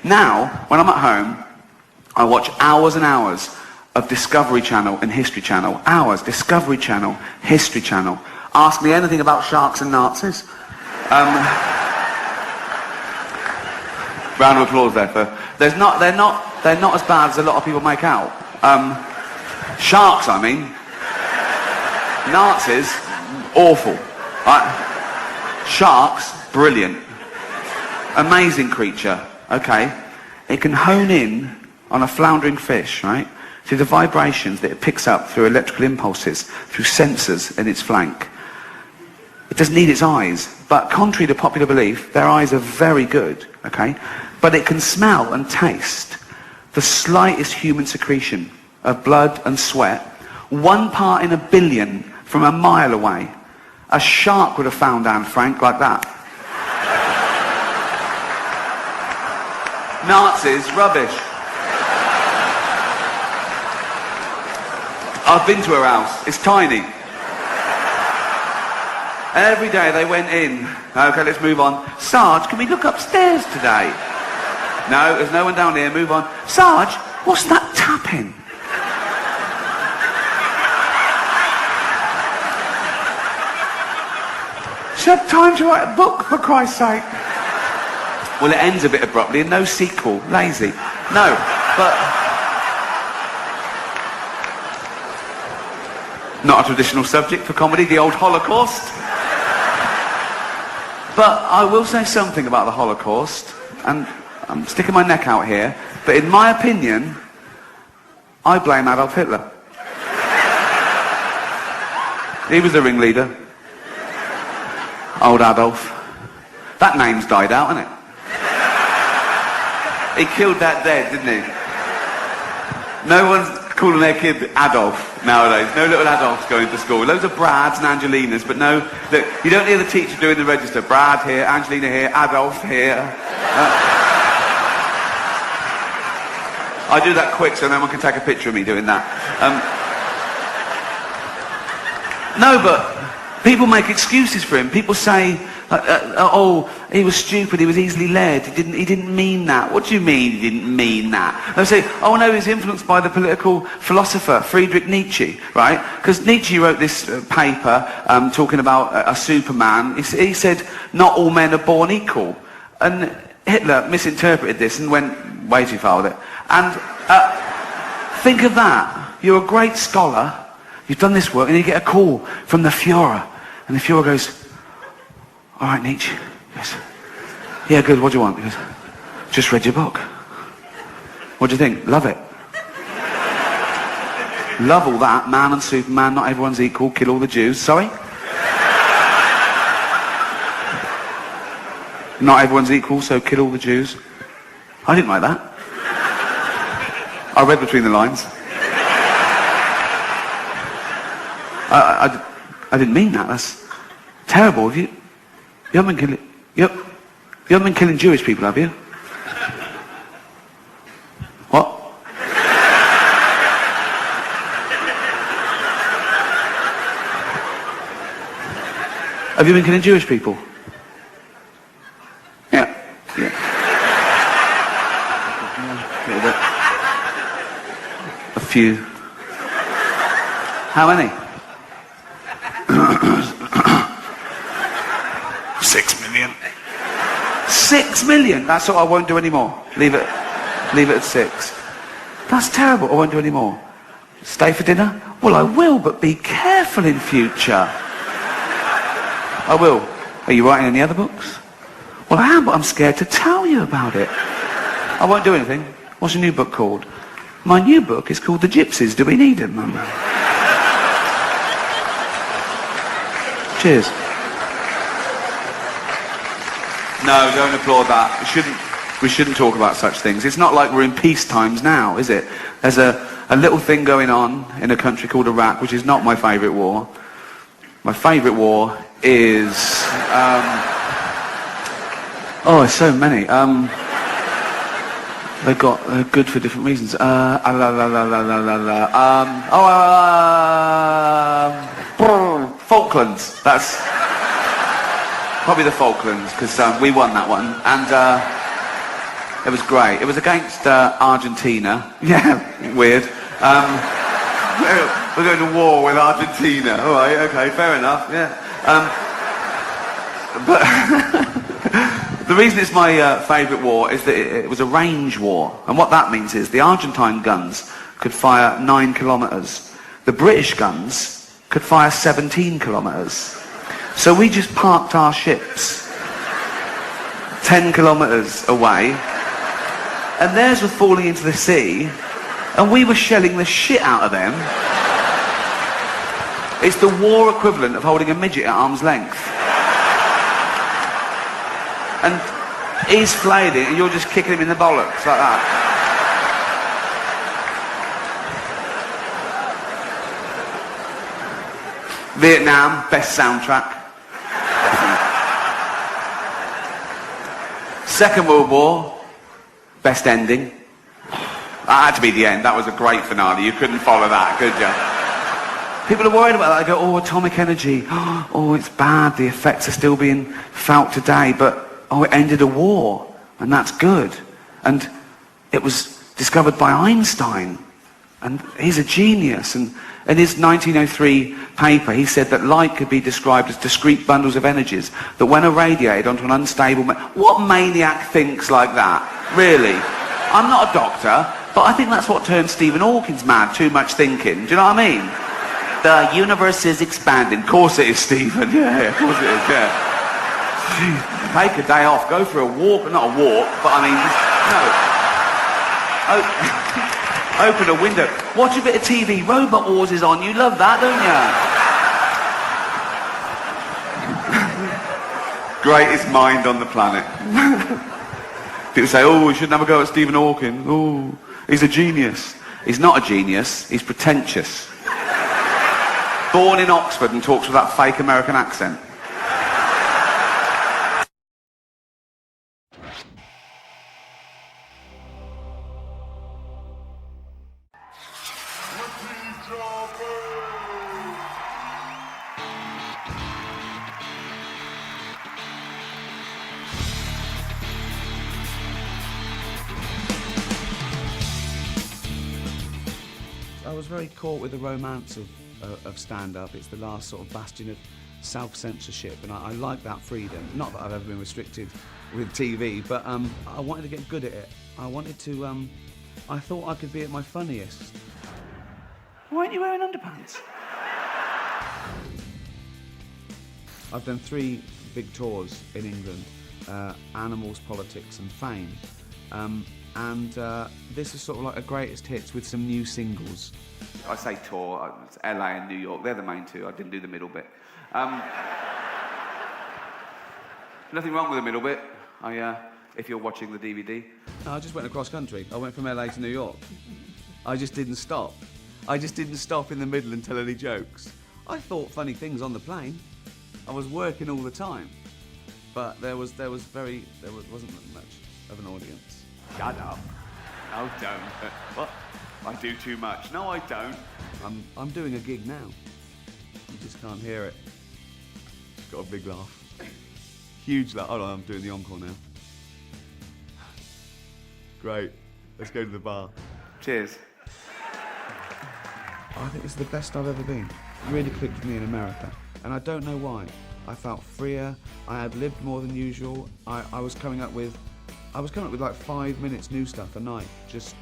Now, when I'm at home, I watch hours and hours of Discovery Channel and History Channel. Hours, Discovery Channel, History Channel. Ask me anything about sharks and Nazis. Round of applause there for... They're not as bad as a lot of people make out. Sharks, I mean. Nazis, awful. Sharks, brilliant. Amazing creature, okay? It can hone in on a floundering fish, right? Through the vibrations that it picks up through electrical impulses, through sensors in its flank. It doesn't need its eyes, but contrary to popular belief, their eyes are very good, okay? But it can smell and taste the slightest human secretion of blood and sweat, 1 part in a billion from a mile away. A shark would have found Anne Frank like that. Nazis, rubbish. I've been to her house. It's tiny. Every day they went in. Okay, let's move on. Sarge, can we look upstairs today? No, there's no one down here. Move on. Sarge, what's that tapping? She had time to write a book, for Christ's sake. Well, it ends a bit abruptly and no sequel. Lazy. No, but... Not a traditional subject for comedy, the old Holocaust. But I will say something about the Holocaust, and I'm sticking my neck out here, but in my opinion, I blame Adolf Hitler. He was the ringleader. Old Adolf. That name's died out, hasn't it? He killed that dead, didn't he? No one's calling their kid Adolf nowadays. No little Adolfs going to school. Loads of Brads and Angelinas, but no... Look, you don't hear the teacher doing the register. Brad here, Angelina here, Adolf here. I do that quick so no one can take a picture of me doing that. No, but people make excuses for him. People say, oh, he was stupid, he was easily led, he didn't mean that. What do you mean he didn't mean that? They say, oh no, he was influenced by the political philosopher Friedrich Nietzsche, right? Because Nietzsche wrote this paper talking about a Superman. He said, not all men are born equal. And Hitler misinterpreted this and went way too far with it. And think of that. You're a great scholar, you've done this work, and you get a call from the Führer. And the Führer goes, all right, Nietzsche. Yes. Yeah, good. What do you want? He goes, just read your book. What do you think? Love it. Love all that. Man and Superman, not everyone's equal. Kill all the Jews. Sorry? Not everyone's equal, so kill all the Jews. I didn't like that. I read between the lines. I didn't mean that. That's terrible. You haven't been killing... You haven't been killing Jewish people, have you? What? Have you been killing Jewish people? Yeah. A few. How many? 6 million. 6 million? That's all. I won't do any more. Leave it at 6. That's terrible. I won't do any more. Stay for dinner? Well, I will, but be careful in future. I will. Are you writing any other books? Well, I am, but I'm scared to tell you about it. I won't do anything. What's your new book called? My new book is called The Gypsies. Do we need them? Cheers. No, don't applaud that. We shouldn't talk about such things. It's not like we're in peace times now, is it? There's a little thing going on in a country called Iraq, which is not my favourite war. My favourite war is... there's so many. They're good for different reasons. Falklands. That's probably the Falklands, because we won that one. And It was great. It was against Argentina. Yeah, weird. We're going to war with Argentina. All right, okay, fair enough. Yeah. But the reason it's my favourite war is that it was a range war, and what that means is the Argentine guns could fire 9 kilometres. The British guns could fire 17 kilometres. So we just parked our ships 10 kilometres away, and theirs were falling into the sea, and we were shelling the shit out of them. It's the war equivalent of holding a midget at arm's length. And he's flailing, and you're just kicking him in the bollocks like that. Vietnam, best soundtrack. Second World War, best ending. That had to be the end. That was a great finale. You couldn't follow that, could you? People are worried about that. They go, oh, atomic energy. Oh, it's bad. The effects are still being felt today. But, oh, it ended a war. And that's good. And it was discovered by Einstein. And he's a genius. And in his 1903 paper, he said that light could be described as discrete bundles of energies that when irradiated onto an unstable... What maniac thinks like that? Really? I'm not a doctor, but I think that's what turned Stephen Hawking's mad, too much thinking. Do you know what I mean? The universe is expanding. Of course it is, Stephen. Yeah, of course it is, yeah. Jeez. Take a day off, go for a walk. Not a walk, but I mean, no. Open a window. Watch a bit of TV. Robot Wars is on. You love that, don't you? Greatest mind on the planet. People say, oh, we shouldn't have a go at Stephen Hawking. Oh, he's a genius. He's not a genius. He's pretentious. Born in Oxford and talks with that fake American accent. I was very caught with the romance of stand-up. It's the last sort of bastion of self-censorship, and I like that freedom. Not that I've ever been restricted with TV, but I wanted to get good at it. I wanted to, I thought I could be at my funniest. Why aren't you wearing underpants? I've done 3 big tours in England, Animals, Politics and Fame. This is sort of like a greatest hits with some new singles. I say tour, it's LA and New York, they're the main 2, I didn't do the middle bit. Nothing wrong with the middle bit, if you're watching the DVD. I just went across country, I went from LA to New York. I just didn't stop. I just didn't stop in the middle and tell any jokes. I thought funny things on the plane. I was working all the time. But there wasn't much of an audience. Shut up. No, don't. What? I do too much. No, I don't. I'm doing a gig now. You just can't hear it. It's got a big laugh. Huge laugh. Hold on, I'm doing the encore now. Great. Let's go to the bar. Cheers. I think it's the best I've ever been. It really clicked for me in America. And I don't know why. I felt freer. I had lived more than usual. I was coming up with like 5 minutes new stuff a night, just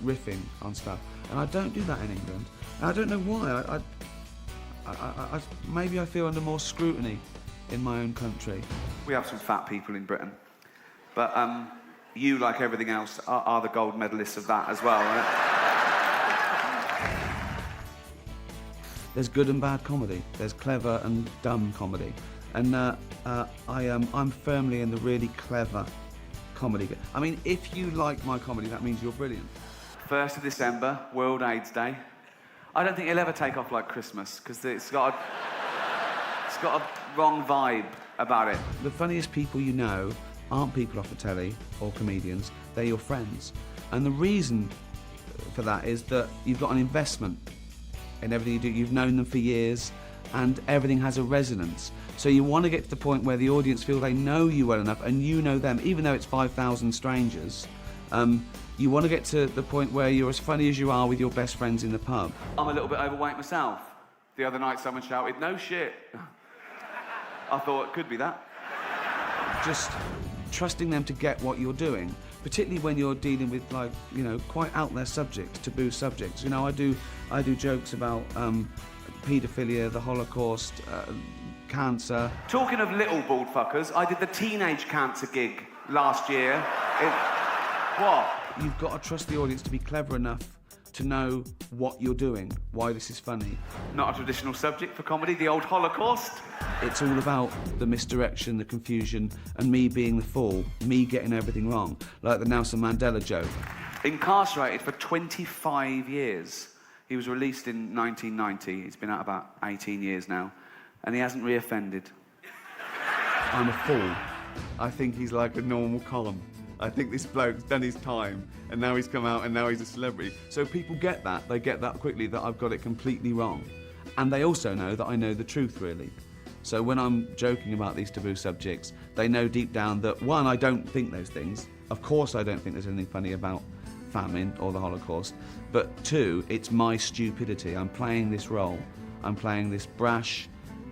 riffing on stuff, and I don't do that in England. And I don't know why. I maybe I feel under more scrutiny in my own country. We have some fat people in Britain, but you, like everything else, are the gold medalists of that as well, right? There's good and bad comedy. There's clever and dumb comedy, and I'm firmly in the really clever comedy. I mean, if you like my comedy, that means you're brilliant. 1st of December, World AIDS Day. I don't think it'll ever take off like Christmas, because it's got a wrong vibe about it. The funniest people you know aren't people off the telly or comedians, they're your friends. And the reason for that is that you've got an investment in everything you do. You've known them for years, and everything has a resonance. So you want to get to the point where the audience feel they know you well enough and you know them, even though it's 5,000 strangers, You want to get to the point where you're as funny as you are with your best friends in the pub. I'm a little bit overweight myself. The other night someone shouted, "No shit." I thought it could be that. Just trusting them to get what you're doing, particularly when you're dealing with, like, you know, quite out there subjects, taboo subjects. You know, I do jokes about paedophilia, the Holocaust, cancer. Talking of little bald fuckers, I did the teenage cancer gig last year. What? You've got to trust the audience to be clever enough to know what you're doing, why this is funny. Not a traditional subject for comedy, the old Holocaust. It's all about the misdirection, the confusion, and me being the fool, me getting everything wrong, like the Nelson Mandela joke. Incarcerated for 25 years. He was released in 1990. He's been out about 18 years now, and he hasn't reoffended. I'm a fool. I think he's like a normal column. I think this bloke's done his time, and now he's come out, and now he's a celebrity. So people get that. They get that quickly, that I've got it completely wrong. And they also know that I know the truth, really. So when I'm joking about these taboo subjects, they know deep down that, one, I don't think those things. Of course I don't think there's anything funny about famine or the Holocaust. But two, it's my stupidity. I'm playing this role. I'm playing this brash,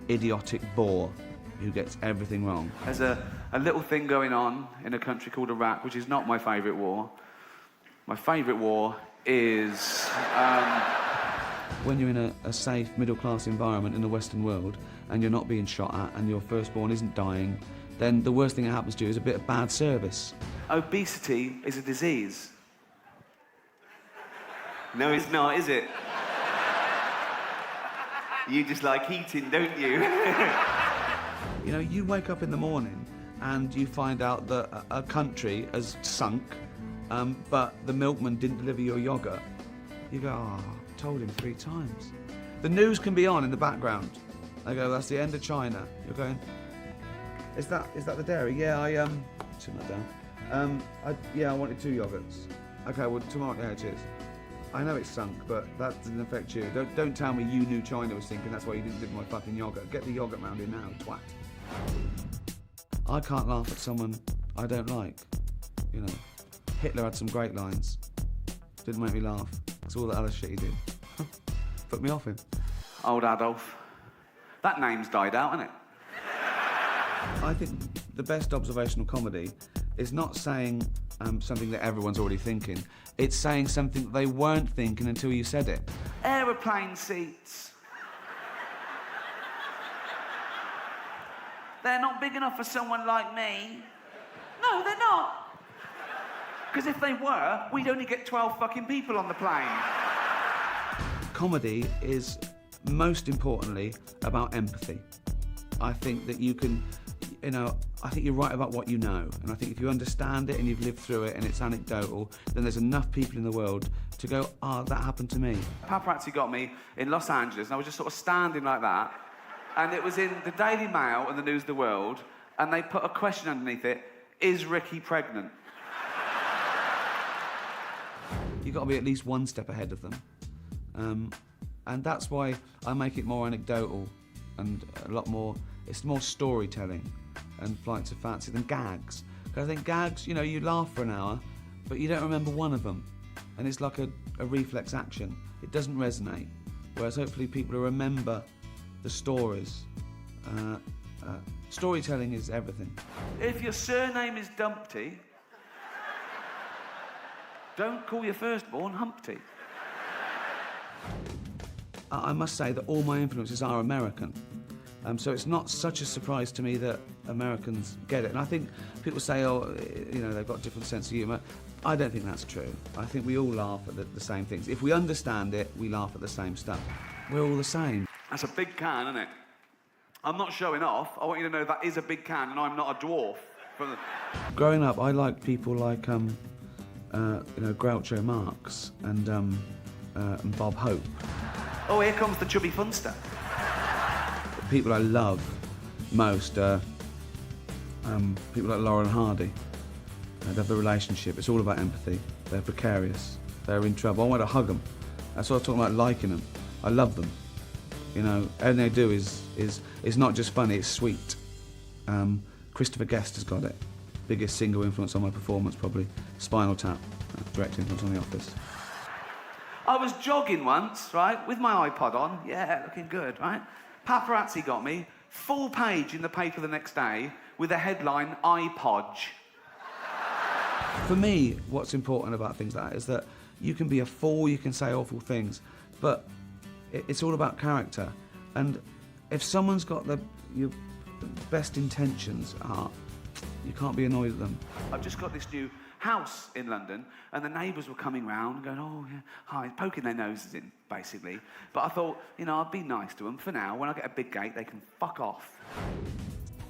idiotic bore who gets everything wrong. There's a little thing going on in a country called Iraq, which is not my favourite war. My favourite war is... When you're in a safe, middle-class environment in the Western world, and you're not being shot at, and your firstborn isn't dying, then the worst thing that happens to you is a bit of bad service. Obesity is a disease. No, it's not, is it? You just like eating, don't you? You know, you wake up in the morning and you find out that a country has sunk, but the milkman didn't deliver your yogurt. You go, oh, I told him 3 times. The news can be on in the background. They go, that's the end of China. You're going, is that the dairy? Yeah, turn that down. I wanted 2 yogurts. Okay, well, tomorrow, yeah, cheers. I know it's sunk, but that doesn't affect you. Don't tell me you knew China was sinking, that's why you didn't deliver my fucking yogurt. Get the yogurt round here now, twat. I can't laugh at someone I don't like. You know, Hitler had some great lines. Didn't make me laugh. It's all that other shit he did. Put me off him. Old Adolf. That name's died out, hasn't it? I think the best observational comedy is not saying something that everyone's already thinking. It's saying something that they weren't thinking until you said it. Aeroplane seats. They're not big enough for someone like me. No, they're not. Because if they were, we'd only get 12 fucking people on the plane. Comedy is, most importantly, about empathy. I think that you can, you know, I think you're right about what you know. And I think if you understand it and you've lived through it and it's anecdotal, then there's enough people in the world to go, oh, that happened to me. Paparazzi got me in Los Angeles and I was just sort of standing like that. And it was in the Daily Mail and the News of the World, and they put a question underneath it, is Ricky pregnant? You've got to be at least one step ahead of them. And that's why I make it more anecdotal and a lot more, it's more storytelling and flights of fancy than gags. Because I think gags, you know, you laugh for an hour, but you don't remember one of them. And it's like a reflex action. It doesn't resonate. Whereas hopefully people will remember the stories. Storytelling is everything. If your surname is Dumpty, don't call your firstborn Humpty. I must say that all my influences are American. So it's not such a surprise to me that Americans get it. And I think people say, oh, you know, they've got a different sense of humour. I don't think that's true. I think we all laugh at the same things. If we understand it, we laugh at the same stuff. We're all the same. That's a big can, isn't it? I'm not showing off. I want you to know that is a big can and I'm not a dwarf. Growing up, I liked people like, you know, Groucho Marx and Bob Hope. Oh, here comes the chubby funster. The people I love most are people like Laurel and Hardy. They have a relationship. It's all about empathy. They're precarious. They're in trouble. I want to hug them. That's what I was talking about, liking them. I love them. You know, everything they do is not just funny, it's sweet. Christopher Guest has got it. biggest single influence on my performance, probably. Spinal Tap, direct influence on The Office. I was jogging once, right, with my iPod on, yeah, looking good, right? Paparazzi got me, full page in the paper the next day with a headline, iPodge. For me, what's important about things like that is that you can be a fool, you can say awful things, but it's all about character. And if someone's got your best intentions at heart, you can't be annoyed at them. I've just got this new house in London, and the neighbours were coming round going, oh, yeah, hi, poking their noses in, basically. But I thought, you know, I'd be nice to them for now. When I get a big gate, they can fuck off.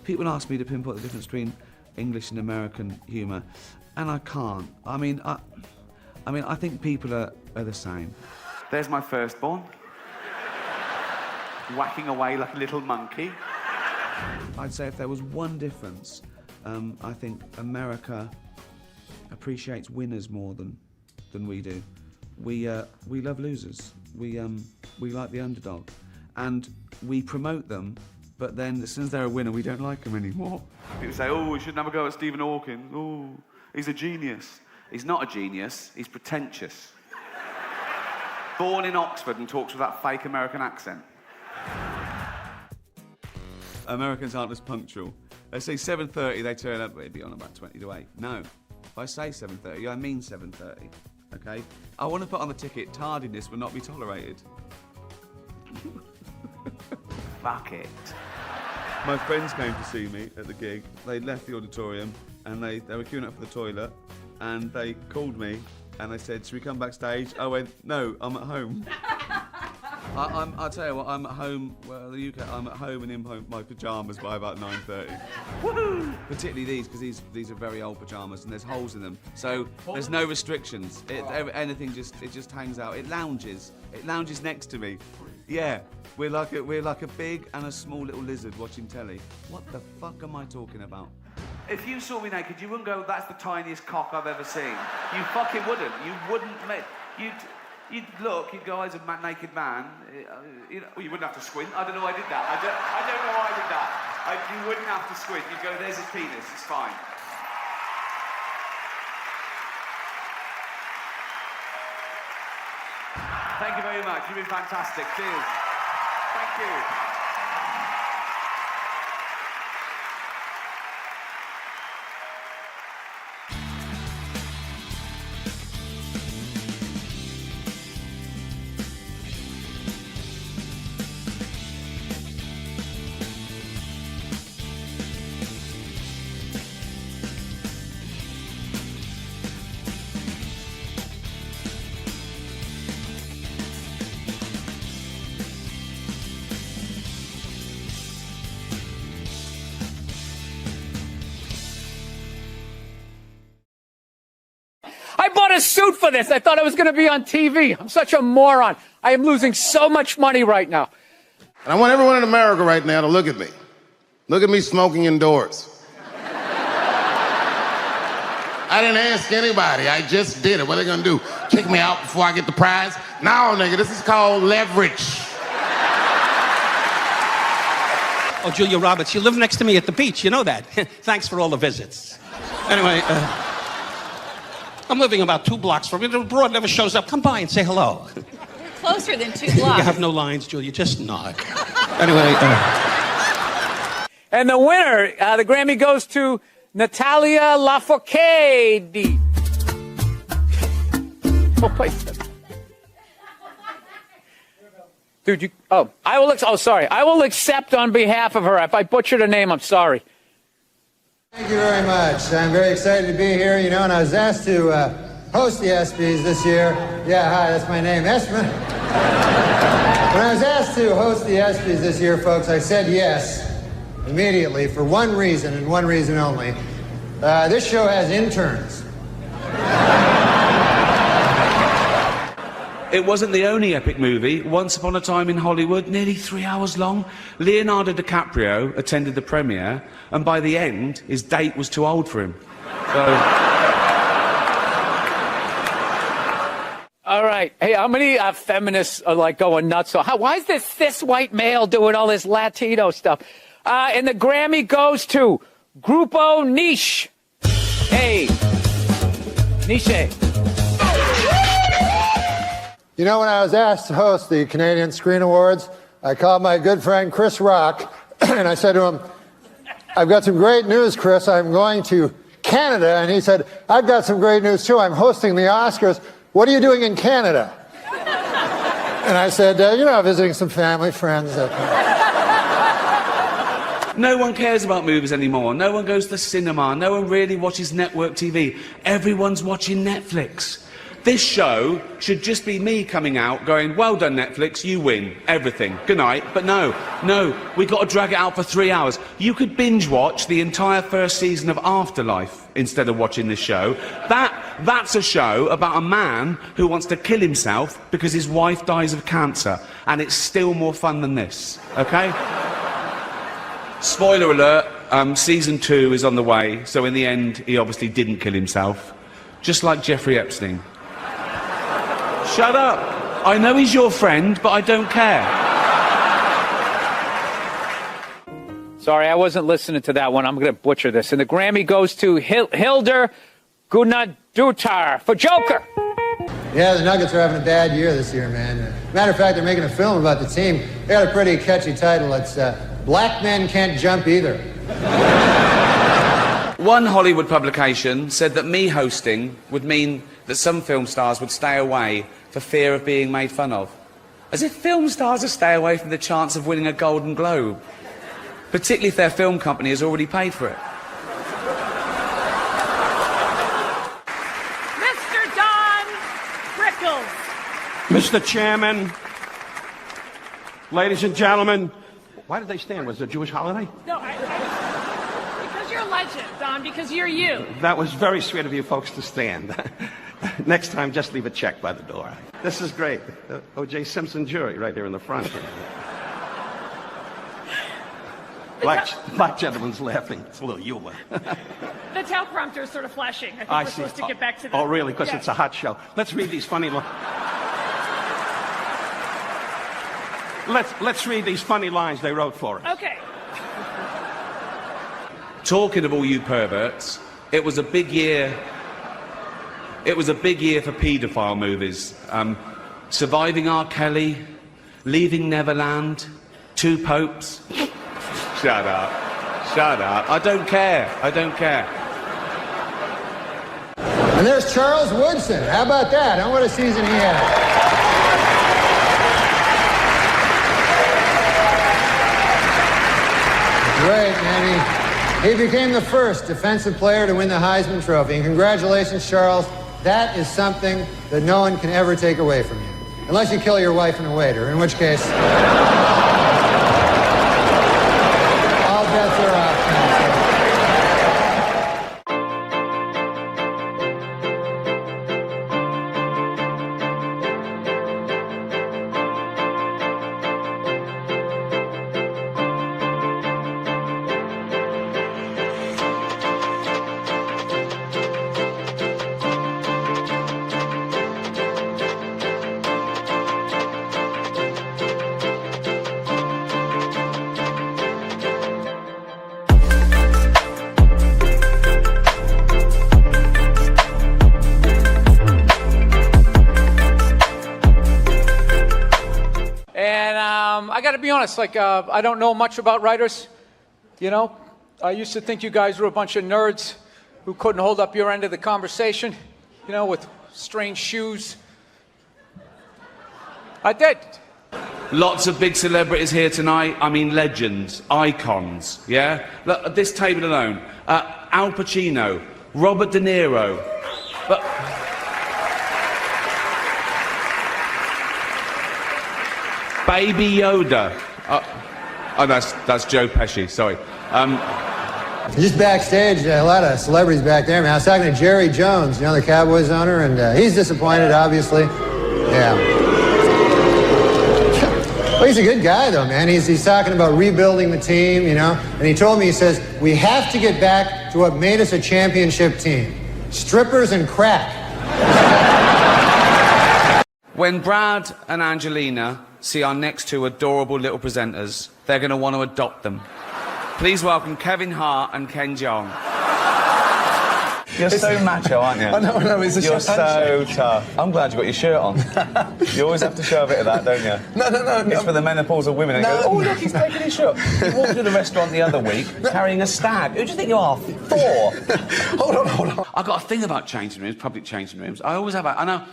People ask me to pinpoint the difference between English and American humour, and I can't. I mean, I think people are the same. There's my firstborn, whacking away like a little monkey. I'd say if there was one difference, I think America appreciates winners more than we do. We love losers. We like the underdog, and we promote them. But then, as soon as they're a winner, we don't like them anymore. People say, oh, we shouldn't have a go at Stephen Hawking. Oh, he's a genius. He's not a genius, he's pretentious. Born in Oxford and talks with that fake American accent. Americans aren't as punctual. They say 7:30, they turn up, they'd be on about 20 to 8. No, if I say 7:30, I mean 7:30, okay? I want to put on the ticket, tardiness will not be tolerated. Fuck it. My friends came to see me at the gig. They'd left the auditorium and they were queuing up for the toilet, and they called me and they said, should we come backstage? I went, no, I'm at home. I'll tell you what, I'm at home, well, the UK, I'm at home and in my pyjamas by about 9:30. Woohoo! Particularly these, because these are very old pyjamas and there's holes in them. So there's no restrictions. Anything just hangs out. It lounges next to me. Yeah, we're like a big and a small little lizard watching telly. What the fuck am I talking about? If you saw me naked, you wouldn't go, that's the tiniest cock I've ever seen. You fucking wouldn't. You wouldn't make... You'd look, you'd go, as a naked man, you wouldn't have to squint. I don't know why I did that. I don't know why I did that. You wouldn't have to squint. You'd go, there's his penis, it's fine. Thank you very much. You've been fantastic. Cheers. Thank you. I bought a suit for this. I thought I was going to be on TV. I'm such a moron. I am losing so much money right now. And I want everyone in America right now to look at me. Look at me smoking indoors. I didn't ask anybody. I just did it. What are they going to do? Kick me out before I get the prize? No, nigga, this is called leverage. Oh, Julia Roberts, you live next to me at the beach. You know that. Thanks for all the visits. Anyway, I'm living about 2 blocks from you. The broad never shows up. Come by and say hello. We're closer than 2 blocks. You have no lines, Julia. Just nod. Anyway. And the winner, the Grammy goes to Natalia Lafourcade. Oh, wait a second. Dude, you... Oh, I will... Oh, sorry. I will accept on behalf of her. If I butchered her name, I'm sorry. Thank you very much. I'm very excited to be here, you know, and I was asked to host the ESPYs this year. Yeah, hi, that's my name, Espen. When I was asked to host the ESPYs this year, folks, I said yes immediately for one reason and one reason only. This show has interns. It wasn't the only epic movie. Once Upon a Time in Hollywood, nearly 3 hours long. Leonardo DiCaprio attended the premiere, and by the end, his date was too old for him. So... All right. Hey, how many feminists are, like, going nuts? So why is this cis white male doing all this Latino stuff? And the Grammy goes to Grupo Niche. Niche. You know, when I was asked to host the Canadian Screen Awards, I called my good friend Chris Rock, and I said to him, I've got some great news, Chris. I'm going to Canada. And he said, I've got some great news, too. I'm hosting the Oscars. What are you doing in Canada? And I said, visiting some family, friends. No one cares about movies anymore. No one goes to the cinema. No one really watches network TV. Everyone's watching Netflix. This show should just be me coming out going, well done, Netflix, you win everything. Good night. But no, we've got to drag it out for 3 hours. You could binge watch the entire first season of Afterlife instead of watching this show. That's a show about a man who wants to kill himself because his wife dies of cancer. And it's still more fun than this, okay? Spoiler alert, season 2 is on the way, so in the end, he obviously didn't kill himself. Just like Jeffrey Epstein. Shut up. I know he's your friend, but I don't care. Sorry, I wasn't listening to that one. I'm going to butcher this. And the Grammy goes to Hildur Guðnadóttir for Joker. Yeah, the Nuggets are having a bad year this year, man. Matter of fact, they're making a film about the team. They got a pretty catchy title. It's Black Men Can't Jump Either. One Hollywood publication said that me hosting would mean that some film stars would stay away for fear of being made fun of. As if film stars would stay away from the chance of winning a Golden Globe. Particularly if their film company has already paid for it. Mr. Don Rickles. Mr. Chairman, ladies and gentlemen, why did they stand? Was it a Jewish holiday? No, because you're a legend, Don, because you're you. That was very sweet of you folks to stand. Next time, just leave a check by the door. This is great. O.J. Simpson jury right there in the front. Black gentleman's laughing. It's a little humor. The teleprompter is sort of flashing. I think I we're see. supposed to get back to that. Oh, really? Because Yeah. it's a hot show. Let's read these funny lines. Let's read these funny lines they wrote for us. Okay. Talking of all you perverts, it was a big year. It was a big year for paedophile movies. Surviving R. Kelly, Leaving Neverland, Two Popes. Shut up. Shut up. I don't care. I don't care. And there's Charles Woodson. How about that? What a season he had. Great, man. He became the first defensive player to win the Heisman Trophy. And congratulations, Charles. That is something that no one can ever take away from you. Unless you kill your wife and a waiter, in which case, all bets are off. I got to be honest, I don't know much about writers, you know. I used to think you guys were a bunch of nerds who couldn't hold up your end of the conversation, you know, with strange shoes. I did. Lots of big celebrities here tonight. I mean, legends, icons, yeah? Look, at this table alone, Al Pacino, Robert De Niro, but... Baby Yoda. Oh, that's Joe Pesci, sorry. Just backstage, a lot of celebrities back there, man. I was talking to Jerry Jones, you know, the Cowboys owner, and he's disappointed, obviously. Yeah. Well, he's a good guy, though, man. He's talking about rebuilding the team, you know. And he told me, he says, we have to get back to what made us a championship team. Strippers and crack. When Brad and Angelina see our next two adorable little presenters, they're going to want to adopt them. Please welcome Kevin Hart and Ken Jeong. You're so macho, aren't you? I know, it's a You're champagne so tough. I'm glad you got your shirt on. You always have to show a bit of that, don't you? No. It's for the menopausal women. And No. go, oh, look, he's taking his shirt. He walked to the restaurant the other week carrying a stag. Who do you think you are? 4. Hold on. I've got a thing about changing rooms, public changing rooms. I always have. I know.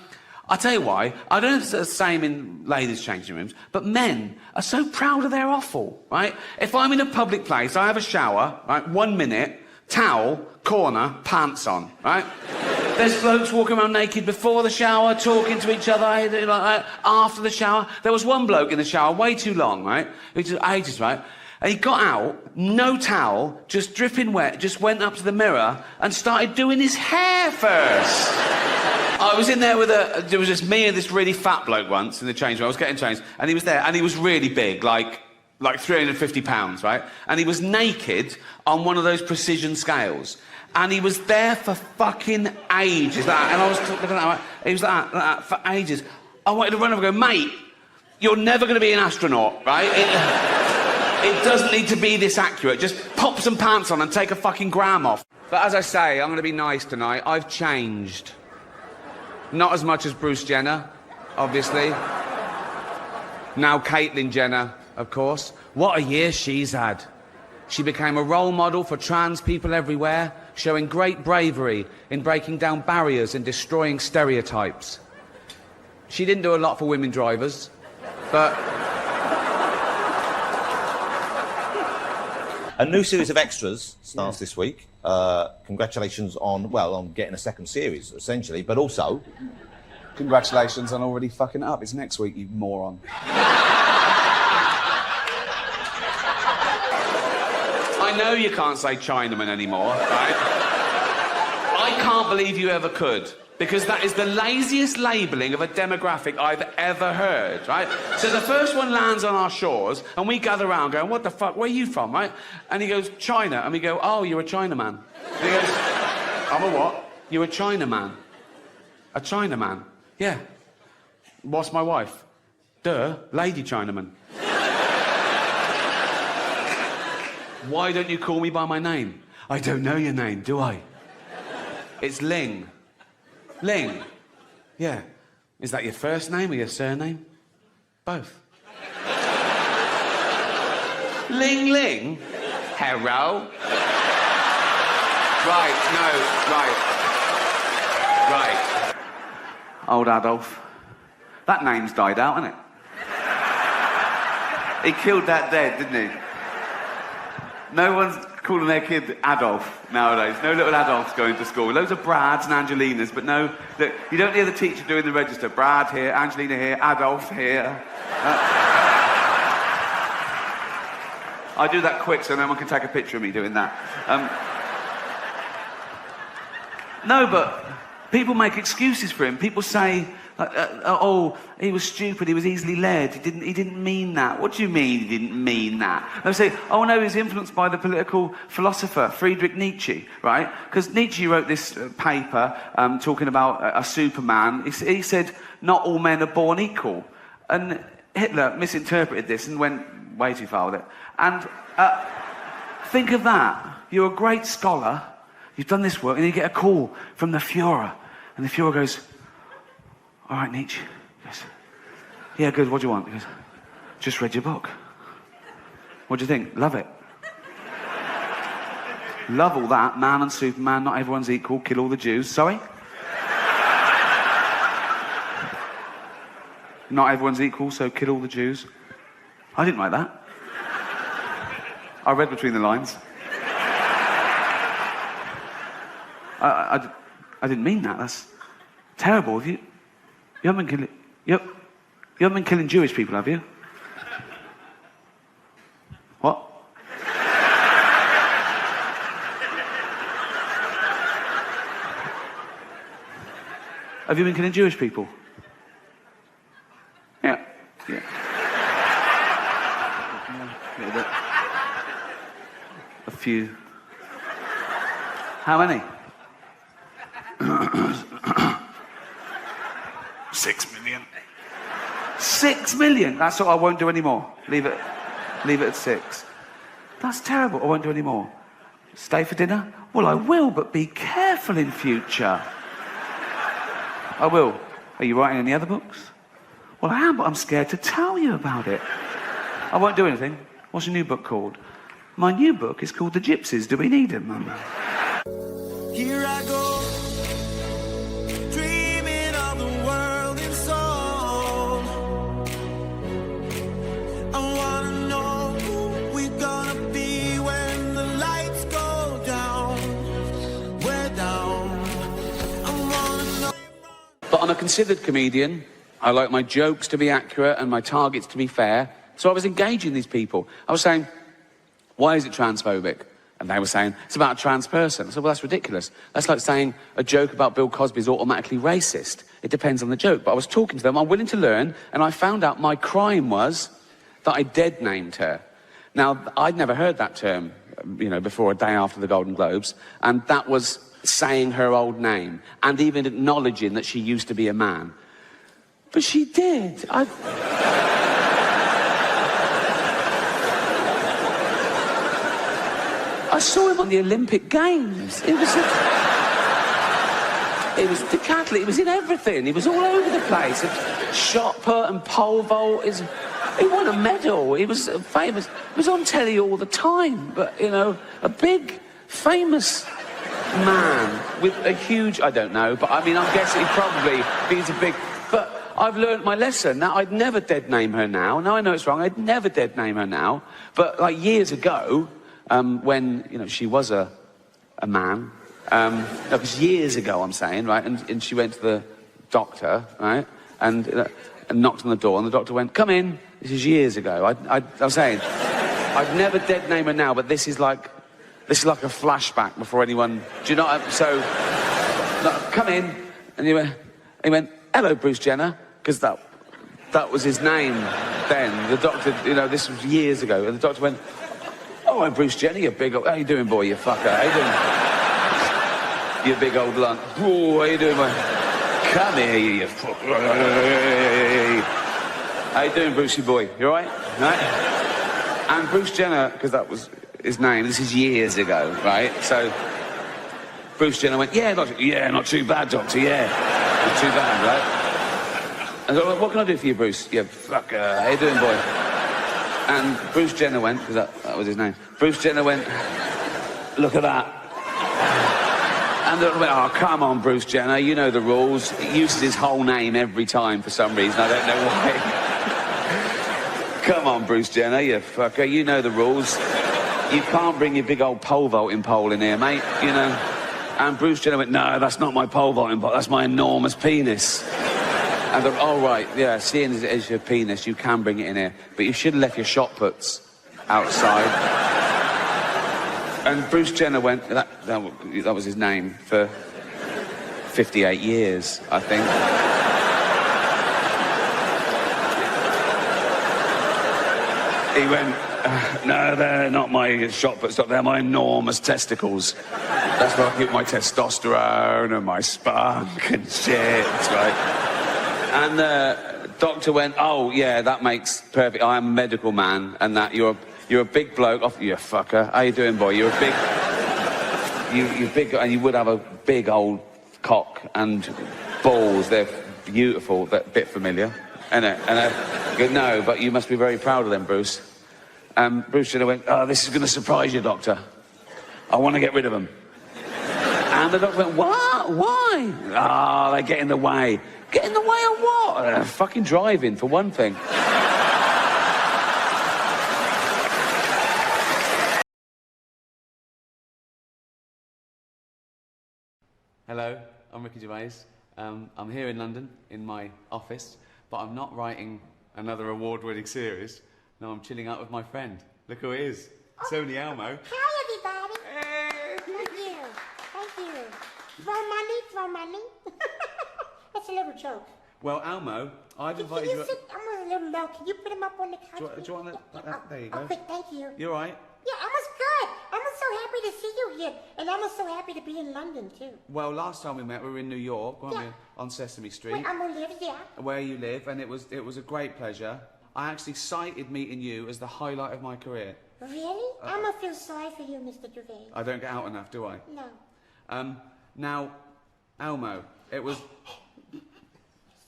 I'll tell you why. I don't know if it's the same in ladies' changing rooms, but men are so proud of their offal, right? If I'm in a public place, I have a shower, right? 1 minute, towel, corner, pants on, right? There's blokes walking around naked before the shower, talking to each other, like that. After the shower. There was one bloke in the shower, way too long, right? It was ages, right? And he got out, no towel, just dripping wet, just went up to the mirror and started doing his hair first. I was in there with there was just me and this really fat bloke once in the change room. I was getting changed, and he was there, and he was really big, like 350 pounds, right? And he was naked on one of those precision scales. And he was there for fucking ages, like that. And I was looking at that, right? He was like that for ages. I wanted to run over and go, mate, you're never going to be an astronaut, right? It doesn't need to be this accurate. Just pop some pants on and take a fucking gram off. But as I say, I'm going to be nice tonight. I've changed. Not as much as Bruce Jenner, obviously. Now Caitlyn Jenner, of course. What a year she's had. She became a role model for trans people everywhere, showing great bravery in breaking down barriers and destroying stereotypes. She didn't do a lot for women drivers, but... A new series of extras starts this week. Congratulations on getting a second series, essentially, but also... Congratulations on already fucking it up. It's next week, you moron. I know you can't say Chinaman anymore, right? I can't believe you ever could, because that is the laziest labelling of a demographic I've ever heard, right? So the first one lands on our shores, and we gather around going, what the fuck, where are you from, right? And he goes, China. And we go, oh, you're a Chinaman. And he goes, I'm a what? You're a Chinaman. A Chinaman? Yeah. What's my wife? Duh, Lady Chinaman. Why don't you call me by my name? I don't know your name, do I? It's Ling. Ling? Yeah. Is that your first name or your surname? Both. Ling Ling? Hello? Right. Old Adolf. That name's died out, hasn't it? He killed that dead, didn't he? No one's calling their kid Adolf nowadays. No little Adolfs going to school. Loads of Brads and Angelinas, but no... Look, you don't hear the teacher doing the register. Brad here, Angelina here, Adolf here. I do that quick so no one can take a picture of me doing that. No, but people make excuses for him. People say, oh, he was stupid, he was easily led, he didn't mean that. What do you mean he didn't mean that? They'll say, oh no, he was influenced by the political philosopher Friedrich Nietzsche, right? Because Nietzsche wrote this paper talking about a Superman. He said, not all men are born equal. And Hitler misinterpreted this and went way too far with it. And think of that. You're a great scholar, you've done this work, and you get a call from the Führer. And the Führer goes, all right, Nietzsche. He goes, yeah, good, what do you want? He goes, just read your book. What do you think? Love it. Love all that, man and Superman, not everyone's equal, kill all the Jews. Sorry? Not everyone's equal, so kill all the Jews. I didn't write that. I read between the lines. I didn't mean that. That's terrible. You haven't been killing... You haven't been killing Jewish people, have you? What? Have you been killing Jewish people? Yeah. A few. How many? 6 million. 6 million? That's what I won't do anymore. Leave it at 6. That's terrible. I won't do any more. Stay for dinner? Well, I will, but be careful in future. I will. Are you writing any other books? Well, I am, but I'm scared to tell you about it. I won't do anything. What's your new book called? My new book is called The Gypsies. Do we need him, Mum? Here I go, dreaming of the world in song. I wanna know who we're gonna be when the lights go down. We're down. I wanna know. But I'm a considered comedian. I like my jokes to be accurate and my targets to be fair. So I was engaging these people. I was saying, why is it transphobic? And they were saying, it's about a trans person. I said, well, that's ridiculous. That's like saying a joke about Bill Cosby is automatically racist. It depends on the joke. But I was talking to them, I'm willing to learn, and I found out my crime was that I dead named her. Now, I'd never heard that term, you know, before a day after the Golden Globes, and that was saying her old name, and even acknowledging that she used to be a man. But she did. I saw him on the Olympic Games. It was decathlon. It was in everything. He was all over the place. Shot put and pole vault. He won a medal. He was famous. He was on telly all the time. But, you know, a big, famous man with a huge... I don't know, but I mean, I'm guessing he's a big... But I've learned my lesson. Now, I'd never dead name her now. Now I know it's wrong. I'd never dead name her now. But, like, years ago... when, you know, she was a man, no, because years ago, I'm saying, right, and she went to the doctor, right, and knocked on the door, and the doctor went, come in. This is years ago. I was saying, I'd never dead name her now, but this is like a flashback before anyone, do you know what so, come in, and he went, hello, Bruce Jenner, because that was his name then. The doctor, you know, this was years ago, and the doctor went, oh, I'm Bruce Jenner, you big old... How you doing, boy, you fucker? How you doing? You big old lunt. Oh, how you doing, boy? Come here, you fucker. How you doing, Brucey boy? You all right? Right? And Bruce Jenner, because that was his name, this is years ago, right? So, Bruce Jenner went, yeah, doctor. Yeah, not too bad, doctor, yeah. Not too bad, right? And so, what can I do for you, Bruce? You fucker. How you doing, boy? And Bruce Jenner went, because that was his name. Bruce Jenner went, look at that. And they went, oh, come on, Bruce Jenner, you know the rules. He uses his whole name every time for some reason, I don't know why. Come on, Bruce Jenner, you fucker, you know the rules. You can't bring your big old pole vaulting pole in here, mate, you know. And Bruce Jenner went, no, that's not my pole vaulting pole, that's my enormous penis. And they're, oh, right, yeah, seeing as it is your penis, you can bring it in here. But you should have left your shot puts outside. And Bruce Jenner went, that was his name, for 58 years, I think. He went, no, they're not my shot puts, they're my enormous testicles. That's where I keep my testosterone and my spunk and shit, right? And the doctor went, oh, yeah, that makes perfect... I am a medical man, and that you're a big bloke... Oh, you fucker. How you doing, boy? You're a big... You're big... And you would have a big old cock and balls. They're beautiful. They're a bit familiar, isn't it? And I go, no, but you must be very proud of them, Bruce. And Bruce Jenner went, oh, this is going to surprise you, doctor. I want to get rid of them. And the doctor went, what? Why? Ah, they get in the way. Get in the way of what? Fucking driving, for one thing. Hello, I'm Ricky Gervais. I'm here in London, in my office, but I'm not writing another award-winning series. No, I'm chilling out with my friend. Look who he is. It's only Elmo. Hi, everybody. Hey. Thank you. Thank you. Throw money, throw money. That's a little joke. Well, Elmo, I've invited you... I'm a little low. Can you put him up on the couch? Do you want that? There you go. Oh, quick, thank you. You all right? Yeah, Elmo's good. Elmo's so happy to see you here. And Elmo's so happy to be in London, too. Well, last time we met, we were in New York, weren't we? On Sesame Street. Where Elmo lives, yeah. Where you live, and it was a great pleasure. I actually cited meeting you as the highlight of my career. Really? I'm gonna feel sorry for you, Mr. Gervais. I don't get out enough, do I? No. Now, Elmo, it was...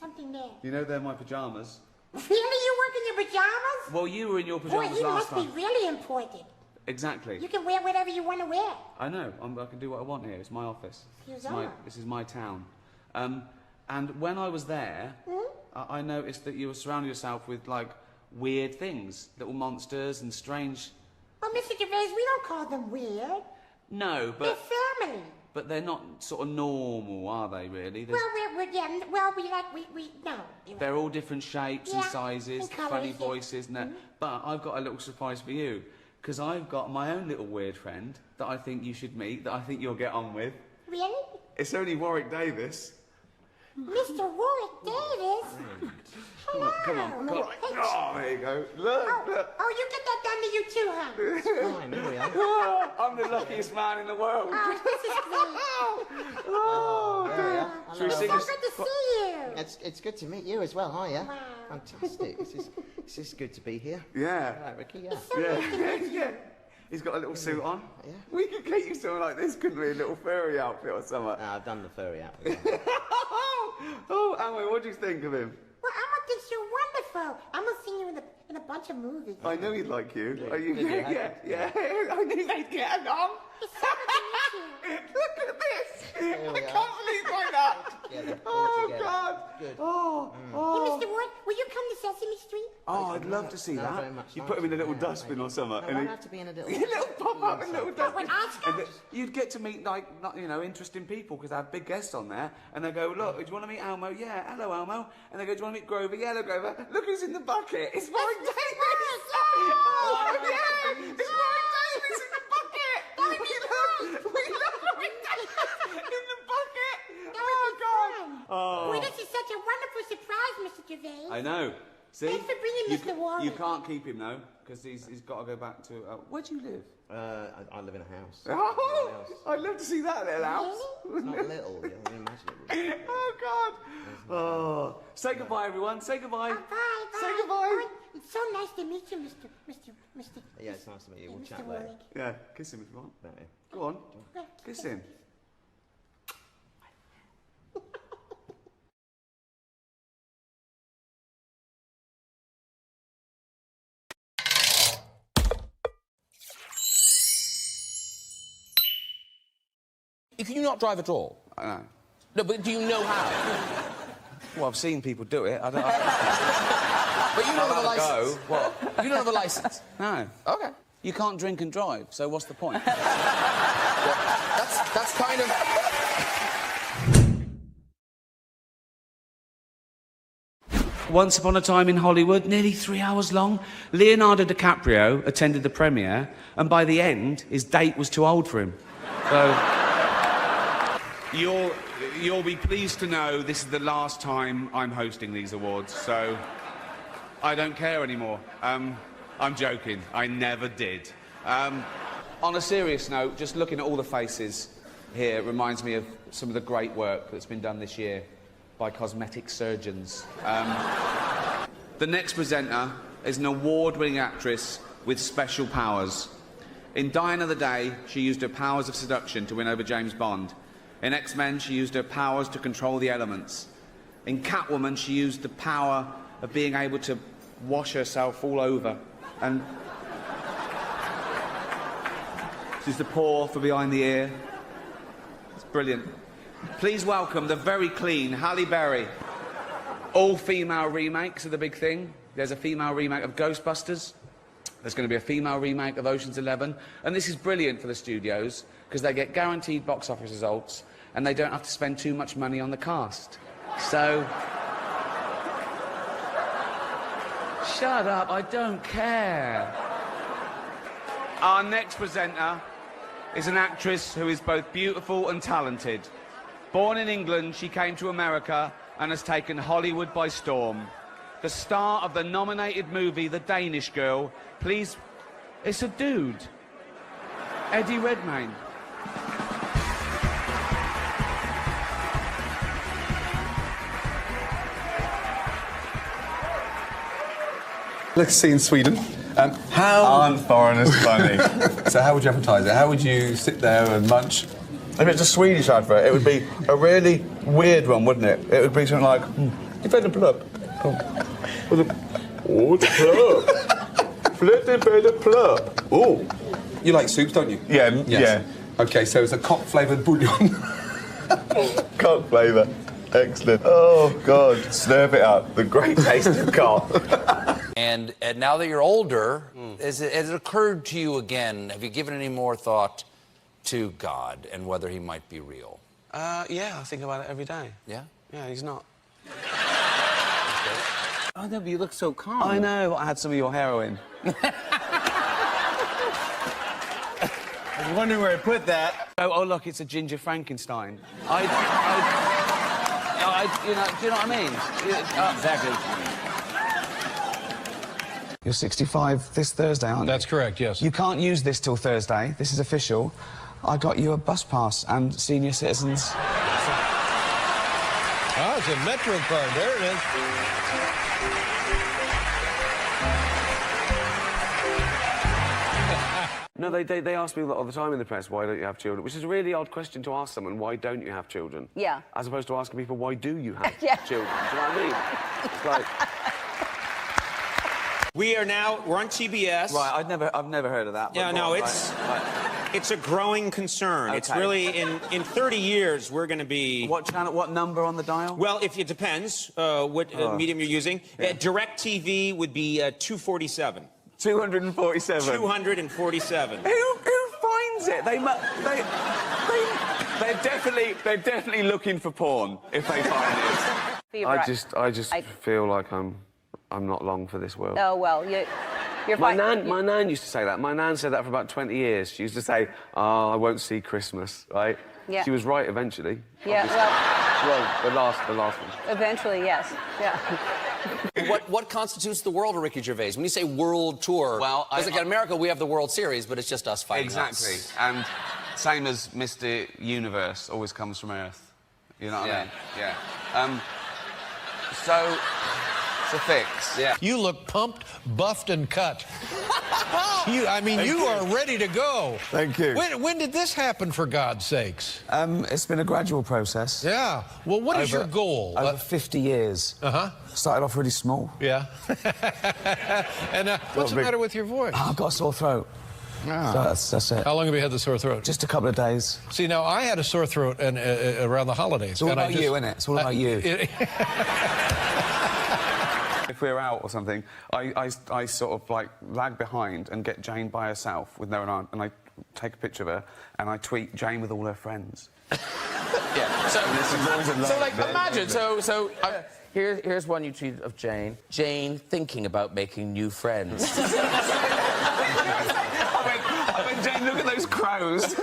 Something there. You know they're my pyjamas. Really? You work in your pajamas? Well, you were in your Boy, pyjamas he last must time. be really important. Exactly. You can wear whatever you want to wear. I know. I can do what I want here. It's my office. This is my town. And when I was there, I noticed that you were surrounding yourself with, like, weird things. Little monsters and strange... Oh, Mr. Gervais, we don't call them weird. No, but... They're family. But they're not sort of normal, are they, really? Well, no. They're all different shapes and Yeah, sizes, and colours, funny yeah. voices, and that. But I've got a little surprise for you. Because I've got my own little weird friend that I think you should meet, that I think you'll get on with. Really? It's only Warwick Davis. Mr. Warwick Davis? Hello. Come on. Hey. Oh, there you go. Look. Oh, you get that done to you too, huh? Fine, here we are. Oh, I'm the luckiest man in the world. Oh, this is great. Oh, There we are. Should we It's sing so this? good to see you. It's good to meet you as well, hiya. Wow. Fantastic. This is good to be here. Yeah. Right, Ricky, yeah. So nice to meet you. Yeah. He's got a little suit on. Yeah. We could get you something like this, couldn't we? A little furry outfit or something. No, I've done the furry outfit. Oh, Amway, what do you think of him? Well, Emma thinks you're wonderful. I'm gonna see you in a bunch of movies. I know he'd like you. Yeah. Are you? Did you? Yeah. I knew they'd get along. It's so good to meet you. Look at this. Here I we can't are. believe like that. Together, all Oh, together. God. Good. Oh. Hey, Mr. Ward, will you come to Sesame Street? Oh, I'd love to see No, that. very much You like put him in a little it. dustbin or something. No, and I'd he- have to be in a little... A little pop-up in a little dustbin. When Oscar? And you'd get to meet, like, interesting people, because I have big guests on there. And they go, look, do you want to meet Elmo? Yeah, hello, Elmo. And they go, do you want to meet Grover? Yeah, hello, Grover. Look who's in the bucket. It's Warwick Davis. Oh, yeah. It's Warwick Davis in the bucket. We love Warwick Davis in the bucket. Oh, God. Oh. Boy, this is such a wonderful surprise, Mr. Gervais. I know. See? Thanks for bringing Mr. Warwick. You can't keep him, though, because he's got to go back to... where do you live? I live in a house. Oh, I'd love to see that little house. It's not little, you can imagine it. Really. Oh, God. Oh. Say goodbye, everyone. Say goodbye. Bye. Say goodbye. Oh, it's so nice to meet you, Mr. Yeah, it's nice to meet you. We'll Mr. chat Warwick. later. Yeah, kiss him if you want. Don't you? Go on. Kiss him. Can you not drive at all? I know. No, but do you know how? Well, I've seen people do it. I don't... But you don't have a I'll have a license. go. What? You don't have a license. No. Okay. You can't drink and drive, so what's the point? That's kind of... Once upon a time in Hollywood, nearly 3 hours long, Leonardo DiCaprio attended the premiere, and by the end, his date was too old for him. So... You'll be pleased to know this is the last time I'm hosting these awards, so I don't care anymore. I'm joking. I never did. On a serious note, just looking at all the faces here reminds me of some of the great work that's been done this year by cosmetic surgeons. The next presenter is an award-winning actress with special powers. In Die Another Day, she used her powers of seduction to win over James Bond. In X-Men, she used her powers to control the elements. In Catwoman, she used the power of being able to wash herself all over. And she's the paw for behind the ear. It's brilliant. Please welcome the very clean Halle Berry. All female remakes are the big thing. There's a female remake of Ghostbusters. There's going to be a female remake of Ocean's 11. And this is brilliant for the studios because they get guaranteed box office results and they don't have to spend too much money on the cast. So... Shut up, I don't care. Our next presenter is an actress who is both beautiful and talented. Born in England, she came to America and has taken Hollywood by storm. The star of the nominated movie The Danish Girl, please... It's a dude. Eddie Redmayne. Let's see in Sweden. How Aren't foreigners funny? So how would you advertise it? How would you sit there and munch? If it's a Swedish advert, it would be a really weird one, wouldn't it? It would be something like, "You've had a plug." Oh, the plug. Flipping by the plug. Oh. You like soups, don't you? Yeah, Yes. Okay, so it's a cock-flavoured bouillon. Cock flavour. Excellent. Oh, God. Slurp it up. The great taste of cock. And now that you're older, has it occurred to you again, have you given any more thought to God and whether he might be real? Yeah, I think about it every day. Yeah? Yeah, he's not. Oh, no, but you look so calm. I know, I had some of your heroin. I was wondering where I put that. Oh, look, it's a ginger Frankenstein. You know, do you know what I mean? Exactly. You're 65 this Thursday, aren't you? That's correct, yes. You can't use this till Thursday. This is official. I got you a bus pass and senior citizens. Oh, it's a Metro card. There it is. No, they ask me all the time in the press, why don't you have children? Which is a really odd question to ask someone, why don't you have children? Yeah. As opposed to asking people, why do you have Yeah. children? Do you know what I mean? It's like... We're on TBS. Right, I've never heard of that. Yeah, no, it's a growing concern. Okay. It's really, in 30 years, we're going to be... What channel, what number on the dial? Well, it depends what medium you're using. Yeah. DirecTV would be 247. 247. 247. Who finds it? They're definitely looking for porn if they find it. I just feel like I'm not long for this world. Oh, well, you're My fine. nan used to say that. My nan said that for about 20 years. She used to say, "Oh, I won't see Christmas," right? Yeah. She was right eventually. Yeah, Well, the last one. eventually, yes. Yeah. What constitutes the world of Ricky Gervais? When you say world tour, well, because like in America we have the World Series, but it's just us fighting Exactly. us. And same as Mr. Universe always comes from Earth. You know what I mean? Yeah. So, it's a fix. Yeah. You look pumped, buffed, and cut. You are ready to go. Thank you. When did this happen, for God's sakes? It's been a gradual process. Yeah. Well, what is your goal? Over 50 years. Uh-huh. Started off really small. Yeah. And what's the matter with your voice? I've got a sore throat. Ah. So that's it. How long have you had the sore throat? Just a couple of days. See, now, I had a sore throat around the holidays. It's all about you, isn't it? It's all about you. If we're out or something, I sort of like lag behind and get Jane by herself with no one on, and I take a picture of her and I tweet Jane with all her friends. Yeah. So like, imagine. Here's one you tweeted of Jane. Jane thinking about making new friends. I mean, Jane, look at those crows.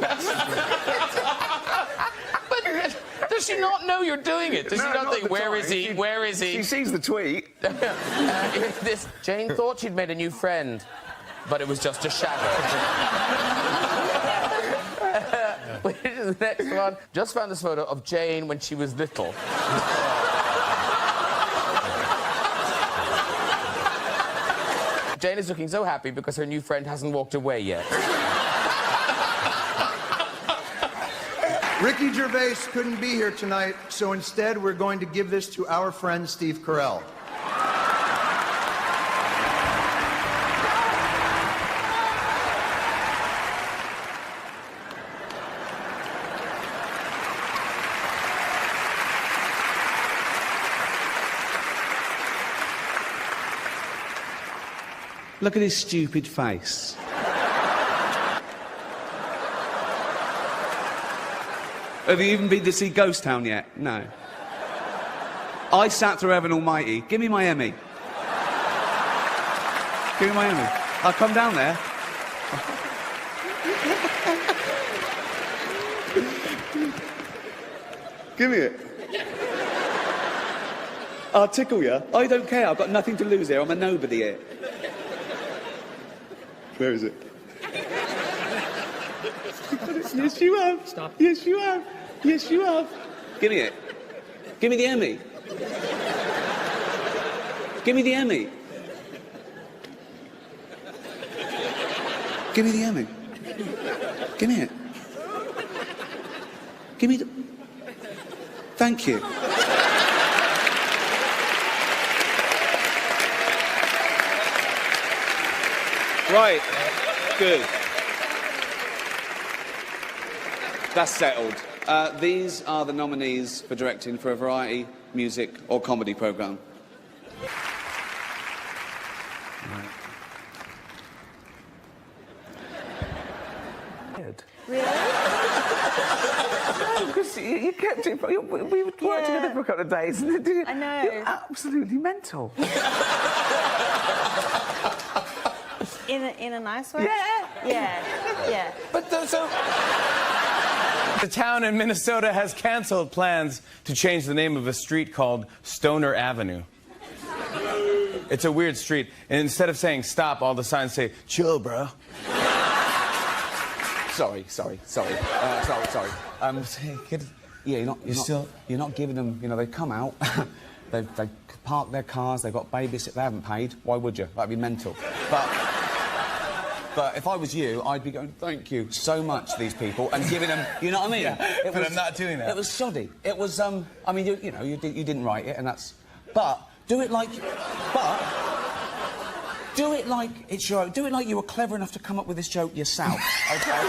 But does she not know you're doing it? Does she not think, where is he? Where is he? She sees the tweet. Jane thought she'd made a new friend, but it was just a shadow. The next one. Just found this photo of Jane when she was little. Jane is looking so happy because her new friend hasn't walked away yet. Ricky Gervais couldn't be here tonight, so instead we're going to give this to our friend Steve Carell. Look at his stupid face. Have you even been to see Ghost Town yet? No. I sat through Heaven Almighty. Give me my Emmy. Give me my Emmy. I'll come down there. Give me it. I'll tickle you. I don't care. I've got nothing to lose here. I'm a nobody here. Where is it? Yes, you have. Stop. Yes, you have. Yes, you have. Give me it. Give me the Emmy. Give me the Emmy. Give me the Emmy. Give me it. Give me the... Thank you. Right. Good. That's settled. These are the nominees for directing for a variety, music or comedy programme. Really? Because you kept it. We worked together for a couple of days. And I know. You're absolutely mental. In a nice way? Yeah. But so... The town in Minnesota has canceled plans to change the name of a street called Stoner Avenue. It's a weird street, and instead of saying stop, all the signs say, chill, bro. Sorry. Yeah, you're not giving them. You know, they come out, they park their cars, they've got babysitters, they haven't paid. Why would you? That'd be mental. But if I was you, I'd be going, thank you so much to these people, and giving them, you know what I mean? Yeah, but I'm not doing that. It was shoddy. It was, I mean, you know, you didn't write it, and that's... But do it like it's your own. Do it like you were clever enough to come up with this joke yourself, okay?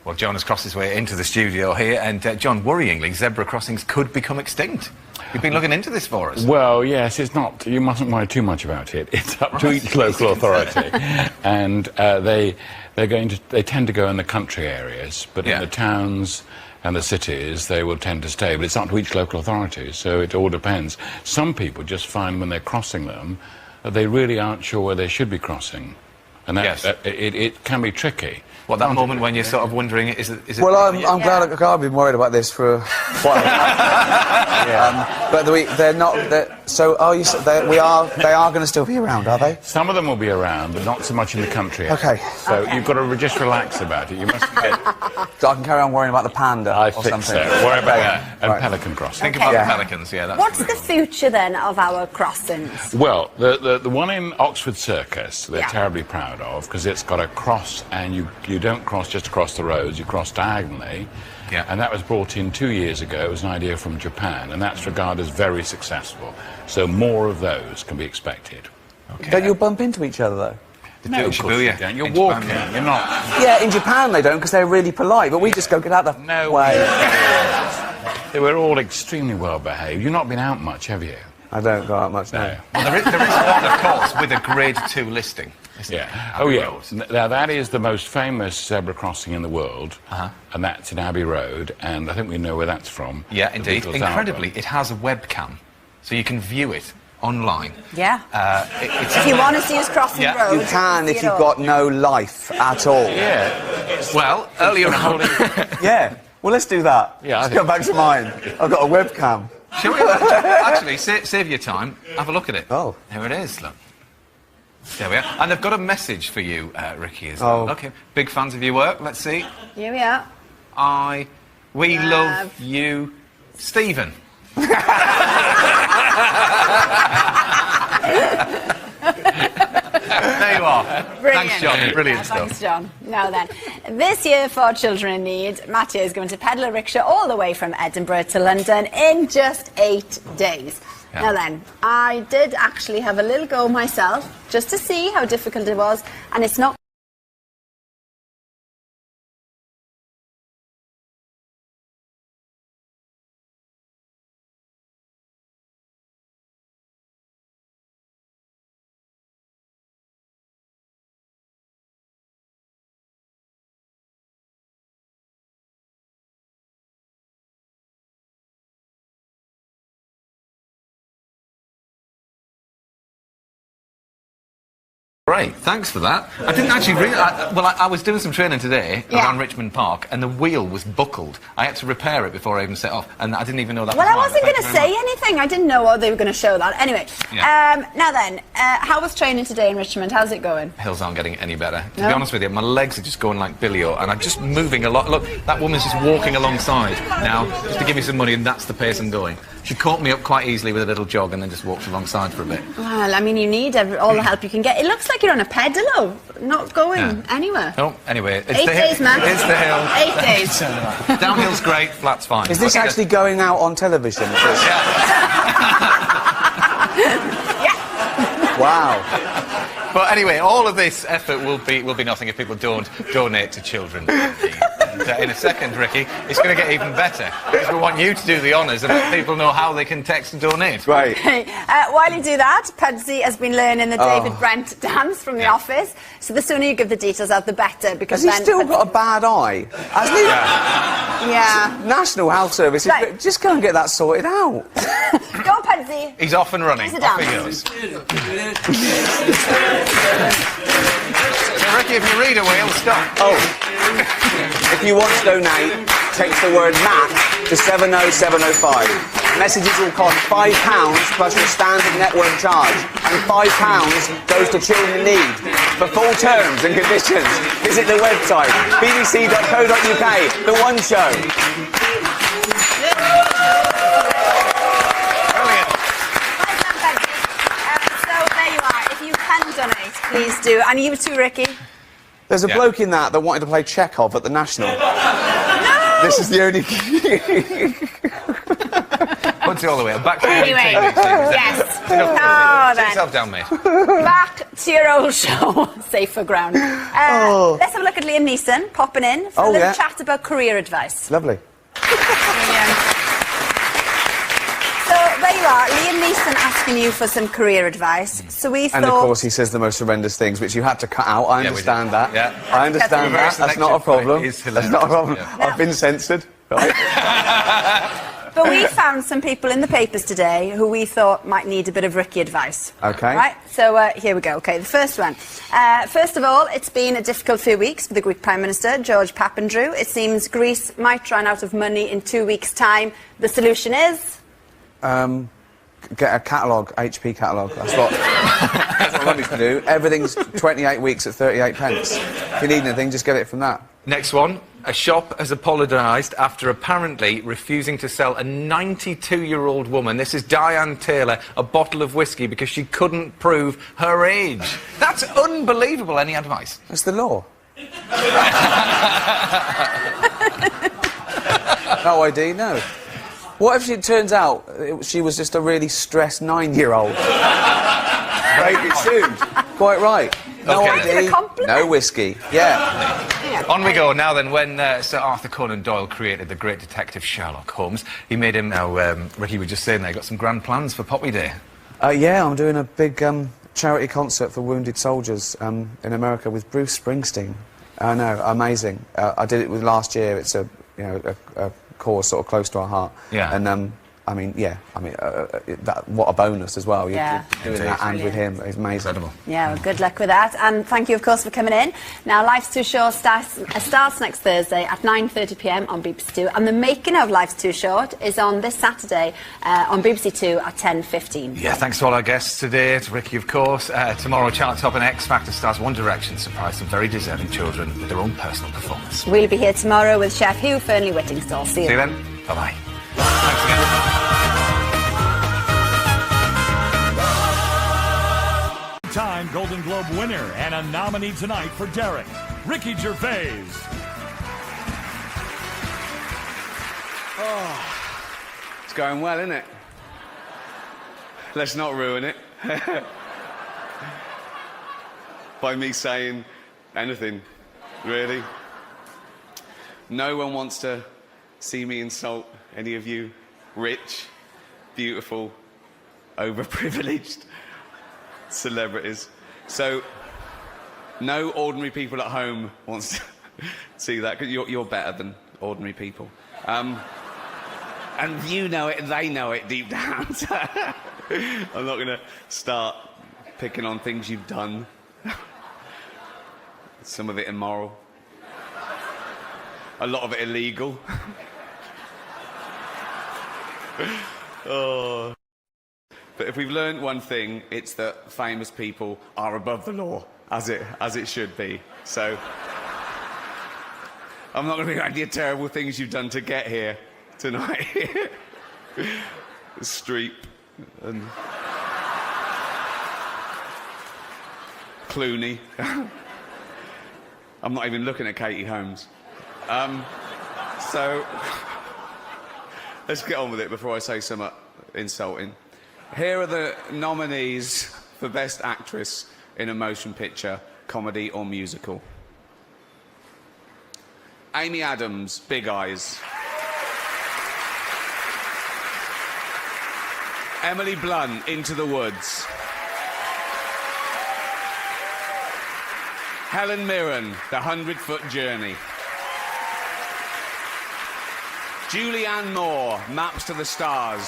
Well, John has crossed his way into the studio here, and John, worryingly, zebra crossings could become extinct. You've been looking into this for us. Well, yes, it's not. You mustn't worry too much about it. It's up to each local authority, and they tend to go in the country areas, but in the towns and the cities they will tend to stay. But it's up to each local authority, so it all depends. Some people just find when they're crossing them that they really aren't sure where they should be crossing, and it can be tricky. What, that moment when you're sort of wondering, is it... Well, I'm glad I've been worried about this for a while. But they're not... So they are going to still be around, are they? Some of them will be around, but not so much in the country. Okay. So you've got to just relax about it. You mustn't get... So I can carry on worrying about the panda I or think something. so. Worry about and pelican crossing. Think about the pelicans, yeah. That's What's the future, then, of our crossings? Well, the one in Oxford Circus, they're terribly proud of, because it's got a cross, and you don't cross just across the roads, you cross diagonally. Yeah. And that was brought in 2 years ago. It was an idea from Japan, and that's regarded as very successful. So more of those can be expected. Okay. Don't you bump into each other, though? No, of course you don't. You're walking, you're not... Yeah, in Japan they don't, because they're really polite, but we just go, get out the way. They were all extremely well behaved. You've not been out much, have you? I don't go out much now. Well, there is one, of course, with a Grade 2 listing. Oh, yeah. Now, that is the most famous zebra crossing in the world, and that's in Abbey Road, and I think we know where that's from. Yeah, indeed. Incredibly, it has a webcam, so you can view it online. Yeah. If you want to see us crossing the road... You can if you've got no life at all. Yeah. Well, earlier on... Yeah. Well, let's do that. Yeah, let's go back to mine. I've got a webcam. Shall we? Actually, save your time. Have a look at it. Oh. Here it is, look. There we are. And they've got a message for you, Ricky, as well. Okay. Big fans of your work. Let's see. Here we are. We love you, Stephen. There you are. Brilliant. Thanks, John. Brilliant stuff. Thanks, John. Now then, this year for Children in Need, Matthew is going to pedal a rickshaw all the way from Edinburgh to London in just 8 days. Yeah. Now then, I did actually have a little go myself, just to see how difficult it was, and it's not Great, thanks for that. I didn't actually I was doing some training today around Richmond Park, and the wheel was buckled. I had to repair it before I even set off, and I didn't even know that Well, was I wasn't going to say anything. I didn't know they were going to show that. Anyway, now then, how was training today in Richmond? How's it going? Hills aren't getting any better. To be honest with you, my legs are just going like Billy-O, and I'm just moving a lot. Look, that woman's just walking alongside now, just to give me some money, and that's the pace I'm going. She caught me up quite easily with a little jog and then just walked alongside for a bit. Well, I mean, you need all the help you can get. It looks like you're on a pedalo, not going anywhere. Oh, anyway. It's 8 days, man. It's the hill. 8 days. Downhill's great, flat's fine. Is this actually going out on television? Wow. But anyway, all of this effort will be nothing if people don't donate to children. And, in a second, Ricky, it's going to get even better. Because we want you to do the honours and let people know how they can text and donate. Right. While you do that, Pudsey has been learning the David Brent dance from The Office. So the sooner you give the details out, the better. Because Has he still got a bad eye? Hasn't he? Yeah. National Health Service. Right. Just go and get that sorted out. Go on, Pudsey. He's off and running. Here's a Off he dance. goes. So, Ricky, if you read a wheel, stop. Oh. If you want to donate, text the word MAC to 70705. Messages will cost £5 plus your standard network charge, and £5 goes to Children in Need. For full terms and conditions, visit the website bbc.co.uk. The One Show. So there you are. If you can donate, please do. And you too, Ricky. There's a bloke in that wanted to play Chekhov at the National. No! This is the only... Punch it all the way. Back to the Anyway, yes. Sit yourself down, mate. Back to your old show, safer ground. Let's have a look at Liam Neeson popping in for a little chat about career advice. Lovely. So there you are, Liam Neeson asking you for some career advice. So we thought... And of course he says the most horrendous things, which you had to cut out. I understand that. Yeah. I understand that. That's not a problem. It's That's not a problem. I've been censored. Right? But we found some people in the papers today who we thought might need a bit of Ricky advice. Okay. Right, so here we go. Okay, the first one. First of all, it's been a difficult few weeks for the Greek Prime Minister, George Papandreou. It seems Greece might run out of money in 2 weeks' time. The solution is? Get a catalogue, HP catalogue. That's what I want you to do. Everything's 28 weeks at 38 pence. If you need anything, just get it from that. Next one. A shop has apologised after apparently refusing to sell a 92-year-old woman, this is Diane Taylor, a bottle of whiskey because she couldn't prove her age. That's unbelievable. Any advice? That's the law. No ID, no. What if it turns out she was just a really stressed 9-year-old? Break it soon. Quite right. No ID, no whiskey. Yeah. On we go. Now then, when Sir Arthur Conan Doyle created the great detective Sherlock Holmes, he made him... Now, Ricky was just saying there, got some grand plans for Poppy Day. Yeah, I'm doing a big charity concert for wounded soldiers in America with Bruce Springsteen. I know, amazing. I did it with last year. It's a cause sort of close to our heart. Yeah. And what a bonus as well. Yeah. You're doing that and with him is amazing. Incredible. Yeah, well, good luck with that. And thank you, of course, for coming in. Now, Life's Too Short starts next Thursday at 9:30 p.m. on BBC Two. And the making of Life's Too Short is on this Saturday on BBC Two at 10:15. Yeah, thanks to all our guests today, to Ricky, of course. Tomorrow, Charlotte Top and X Factor stars One Direction surprise some very deserving children with their own personal performance. We'll be here tomorrow with Chef Hugh Fernley-Whittingstall. See you then. Bye-bye. Thanks again. Time Golden Globe winner and a nominee tonight for Derek, Ricky Gervais. Oh, it's going well, isn't it? Let's not ruin it. By me saying anything, really. No one wants to see me insult any of you rich, beautiful, overprivileged celebrities. So, no ordinary people at home wants to see that, because you're better than ordinary people. And you know it, and they know it deep down. I'm not going to start picking on things you've done. Some of it immoral. A lot of it illegal. Oh. But if we've learned one thing, it's that famous people are above the law, as it should be. So I'm not going to be any terrible things you've done to get here tonight. Streep and Clooney. I'm not even looking at Katie Holmes. So let's get on with it before I say something insulting. Here are the nominees for Best Actress in a Motion Picture, Comedy or Musical. Amy Adams, Big Eyes. Emily Blunt, Into the Woods. Helen Mirren, The 100-Foot Journey. Julianne Moore, Maps to the Stars.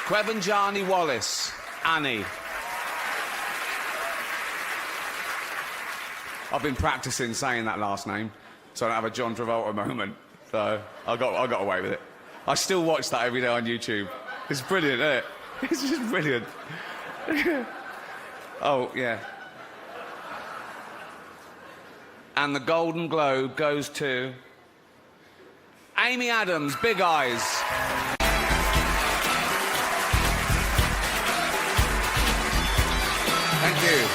Quevanjani Wallace, Annie. I've been practicing saying that last name, so I don't have a John Travolta moment. So I got away with it. I still watch that every day on YouTube. It's brilliant, isn't it? It's just brilliant. Oh, yeah. And the Golden Globe goes to Amy Adams, Big Eyes. Thank you.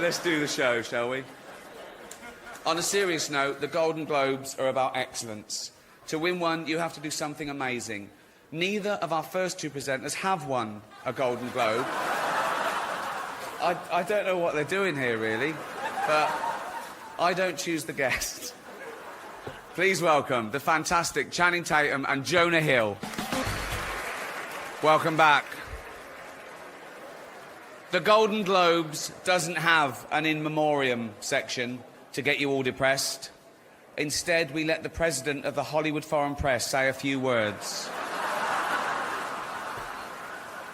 Let's do the show, shall we? On a serious note, the Golden Globes are about excellence. To win one, you have to do something amazing. Neither of our first two presenters have won a Golden Globe. I don't know what they're doing here, really, but I don't choose the guests. Please welcome the fantastic Channing Tatum and Jonah Hill. Welcome back. The Golden Globes doesn't have an in memoriam section to get you all depressed. Instead, we let the president of the Hollywood Foreign Press say a few words.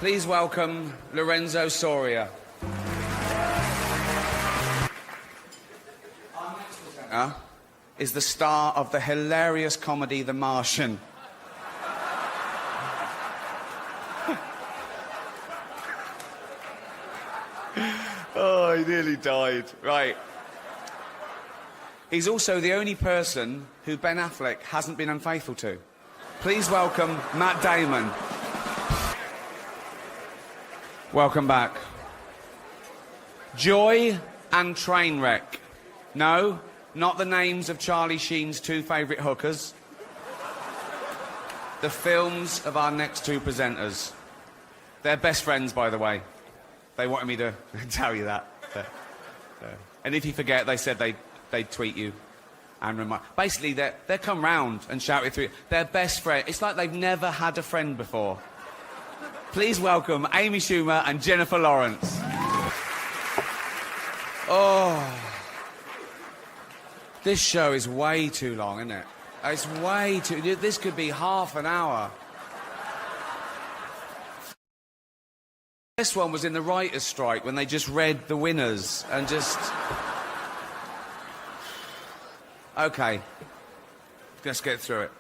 Please welcome Lorenzo Soria. Our next presenter is the star of the hilarious comedy The Martian. Oh, he nearly died. Right. He's also the only person who Ben Affleck hasn't been unfaithful to. Please welcome Matt Damon. Welcome back. Joy and Trainwreck. No, not the names of Charlie Sheen's two favourite hookers. The films of our next two presenters. They're best friends, by the way. They wanted me to tell you that. And if you forget, they said they'd tweet you and remind. Basically, they come round and shout it through. They're best friends. It's like they've never had a friend before. Please welcome Amy Schumer and Jennifer Lawrence. Oh. This show is way too long, isn't it? It's way too... This could be half an hour. This one was in the writer's strike when they just read the winners and just... OK. Let's get through it.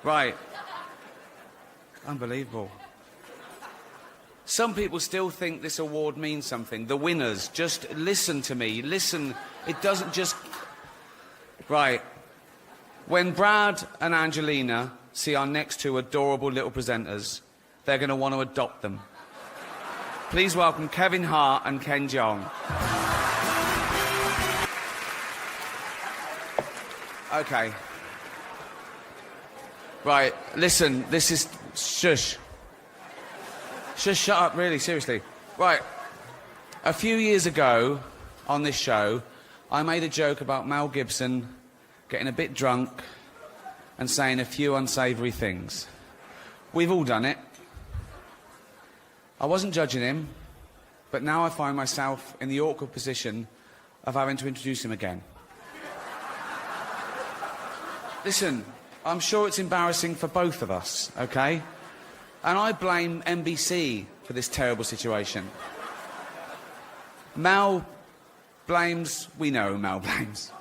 Right. Unbelievable. Some people still think this award means something. The winners. Just listen to me. Listen. It doesn't just... Right. When Brad and Angelina see our next two adorable little presenters, they're going to want to adopt them. Please welcome Kevin Hart and Ken Jeong. OK. Right, listen, this is... Shush. Shush, shut up, really, seriously. Right. A few years ago, on this show, I made a joke about Mel Gibson getting a bit drunk and saying a few unsavoury things. We've all done it. I wasn't judging him, but now I find myself in the awkward position of having to introduce him again. Listen, I'm sure it's embarrassing for both of us, OK? And I blame NBC for this terrible situation. Mal blames... We know who Mal blames.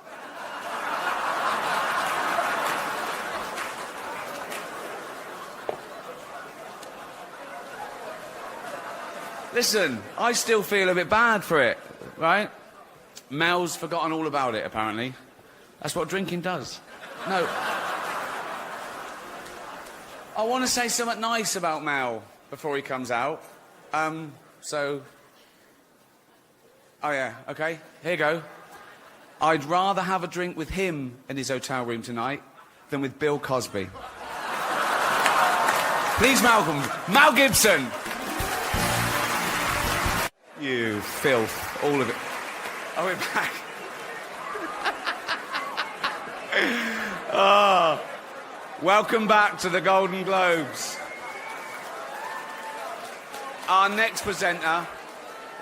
Listen, I still feel a bit bad for it, right? Mel's forgotten all about it, apparently. That's what drinking does. No. I want to say something nice about Mel before he comes out. Oh yeah, okay, here you go. I'd rather have a drink with him in his hotel room tonight than with Bill Cosby. Please welcome Mel Gibson. You filth, all of it. Oh, we're back. Welcome back to the Golden Globes. Our next presenter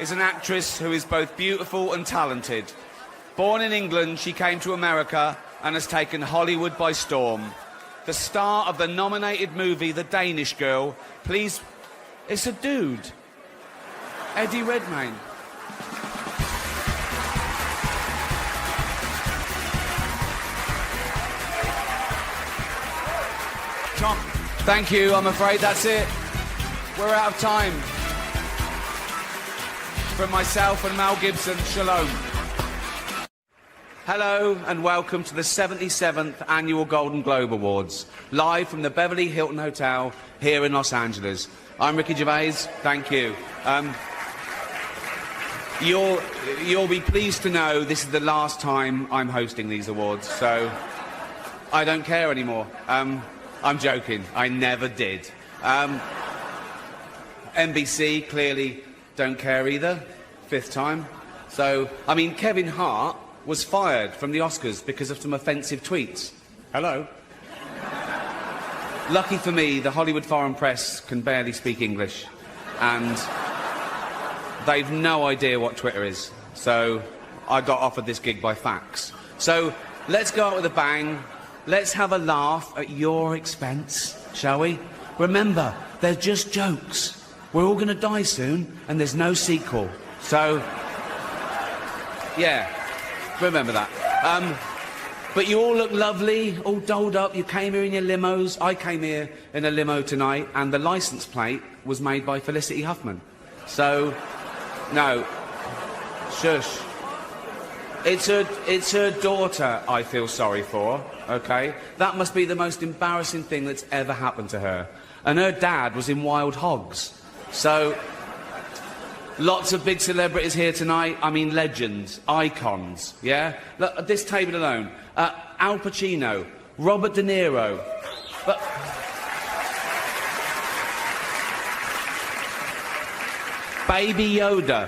is an actress who is both beautiful and talented. Born in England, she came to America and has taken Hollywood by storm. The star of the nominated movie The Danish Girl, please... It's a dude. Eddie Redmayne. Tom, thank you. I'm afraid that's it. We're out of time. From myself and Mel Gibson, shalom. Hello and welcome to the 77th Annual Golden Globe Awards, live from the Beverly Hilton Hotel here in Los Angeles. I'm Ricky Gervais. Thank you. You'll be pleased to know this is the last time I'm hosting these awards, so I don't care anymore. I'm joking. I never did. NBC clearly don't care either. 5th time. So, I mean, Kevin Hart was fired from the Oscars because of some offensive tweets. Hello. Lucky for me, the Hollywood foreign press can barely speak English, and they've no idea what Twitter is. So I got offered this gig by fax. So let's go out with a bang. Let's have a laugh at your expense, shall we? Remember, they're just jokes. We're all going to die soon, and there's no sequel. So, yeah, remember that. But you all look lovely, all dolled up. You came here in your limos. I came here in a limo tonight, and the licence plate was made by Felicity Huffman. So, no, shush. It's her daughter I feel sorry for, okay? That must be the most embarrassing thing that's ever happened to her. And her dad was in Wild Hogs. So, lots of big celebrities here tonight. I mean, legends, icons, yeah? Look, at this table alone, Al Pacino, Robert De Niro, but... Baby Yoda.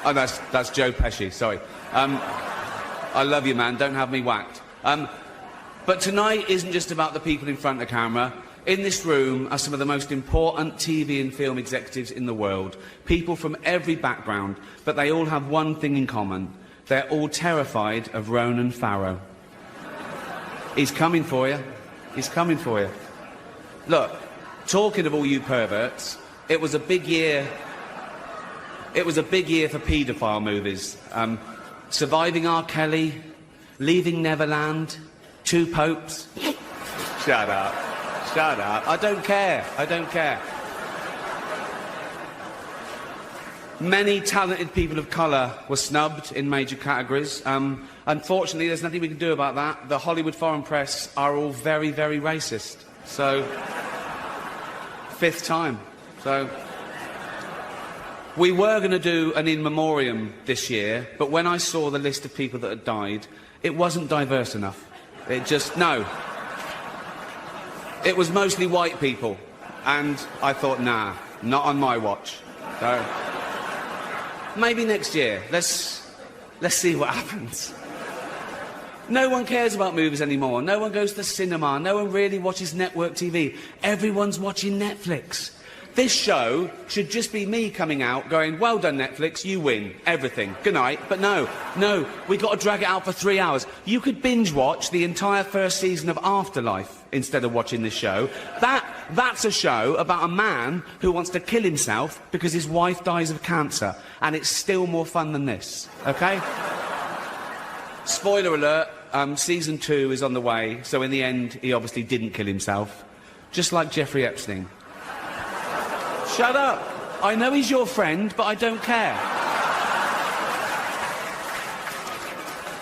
Oh, that's Joe Pesci, sorry. I love you, man, don't have me whacked. But tonight isn't just about the people in front of the camera. In this room are some of the most important TV and film executives in the world. People from every background, but they all have one thing in common. They're all terrified of Ronan Farrow. He's coming for you. He's coming for you. Look, talking of all you perverts, it was a big year... It was a big year for paedophile movies. Surviving R. Kelly, Leaving Neverland, Two Popes. Shut up. Shut up. I don't care. I don't care. Many talented people of colour were snubbed in major categories. Unfortunately, there's nothing we can do about that. The Hollywood foreign press are all very, very racist. So, 5th time. So... We were going to do an in memoriam this year, but when I saw the list of people that had died, it wasn't diverse enough. It just, no. It was mostly white people, and I thought, nah, not on my watch. So, maybe next year. Let's see what happens. No one cares about movies anymore. No one goes to the cinema. No one really watches network TV. Everyone's watching Netflix. This show should just be me coming out going, well done, Netflix, you win everything. Good night. But no, we got to drag it out for 3 hours. You could binge watch the entire first season of Afterlife instead of watching this show. That That's a show about a man who wants to kill himself because his wife dies of cancer, and it's still more fun than this, okay? Spoiler alert, season 2 is on the way, so in the end, he obviously didn't kill himself. Just like Jeffrey Epstein. Shut up! I know he's your friend, but I don't care.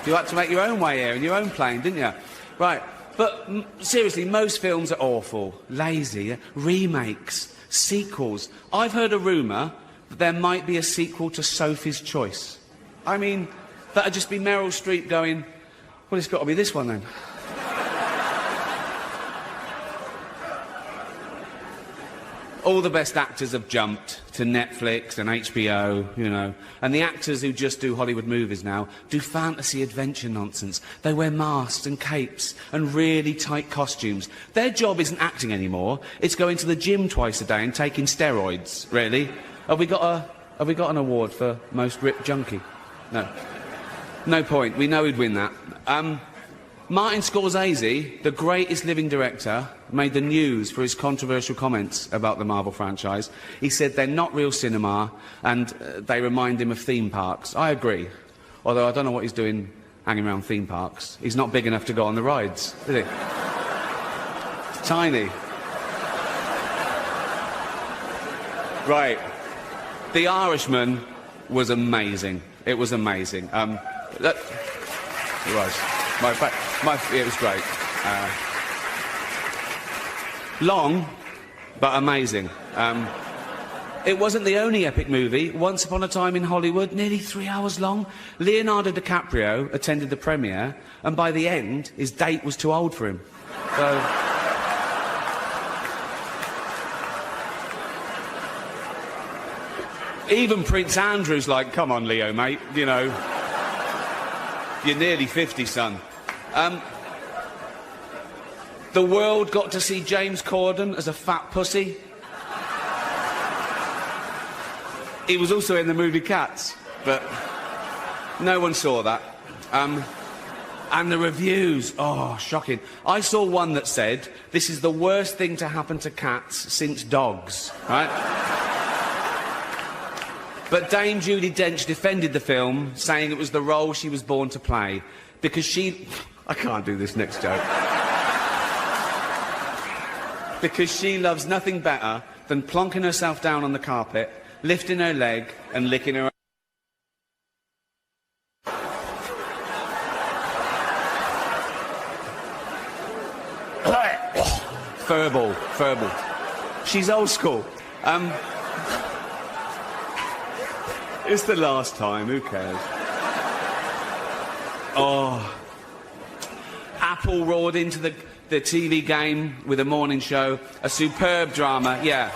You had to make your own way here in your own plane, didn't you? Right, but seriously, most films are awful, lazy, remakes, sequels. I've heard a rumour that there might be a sequel to Sophie's Choice. I mean, that'd just be Meryl Streep going, well, it's got to be this one then. All the best actors have jumped to Netflix and HBO, you know. And the actors who just do Hollywood movies now do fantasy adventure nonsense. They wear masks and capes and really tight costumes. Their job isn't acting anymore. It's going to the gym twice a day and taking steroids, really. Have we got an award for most ripped junkie? No. No point. We know he'd win that. Martin Scorsese, the greatest living director, made the news for his controversial comments about the Marvel franchise. He said they're not real cinema and they remind him of theme parks. I agree. Although I don't know what he's doing hanging around theme parks. He's not big enough to go on the rides, is he? It's tiny. Right. The Irishman was amazing. It was amazing. It was. It was great. Long, but amazing. It wasn't the only epic movie. Once Upon a Time in Hollywood, nearly 3 hours long. Leonardo DiCaprio attended the premiere, and by the end, his date was too old for him. So... Even Prince Andrew's like, come on, Leo, mate, you know. You're nearly 50, son. The world got to see James Corden as a fat pussy. He was also in the movie Cats, but no one saw that. And the reviews, oh, shocking. I saw one that said, this is the worst thing to happen to cats since dogs, right? But Dame Judi Dench defended the film, saying it was the role she was born to play, because she... I can't do this next joke. Because she loves nothing better than plonking herself down on the carpet, lifting her leg and licking her... Furball. She's old school. It's the last time, who cares? Oh. Apple roared into the TV game with a morning show. A superb drama, yeah.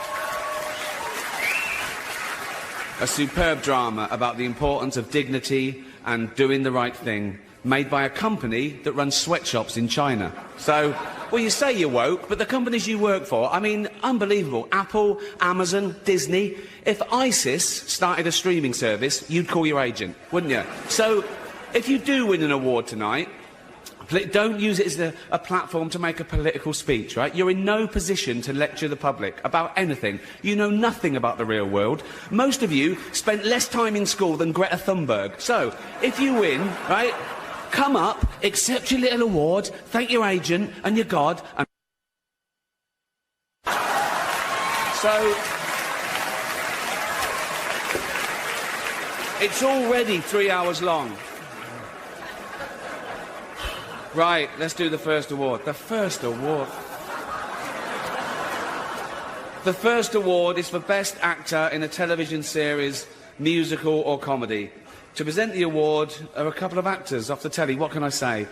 A superb drama about the importance of dignity and doing the right thing, made by a company that runs sweatshops in China. So, well, you say you're woke, but the companies you work for, I mean, unbelievable. Apple, Amazon, Disney. If ISIS started a streaming service, you'd call your agent, wouldn't you? So, if you do win an award tonight, don't use it as a platform to make a political speech, right? You're in no position to lecture the public about anything. You know nothing about the real world. Most of you spent less time in school than Greta Thunberg. So, if you win, right, come up, accept your little award, thank your agent and your God, and... So... It's already 3 hours long. Right, let's do the first award. The first award. The first award is for Best Actor in a Television Series, Musical or Comedy. To present the award are a couple of actors off the telly, what can I say?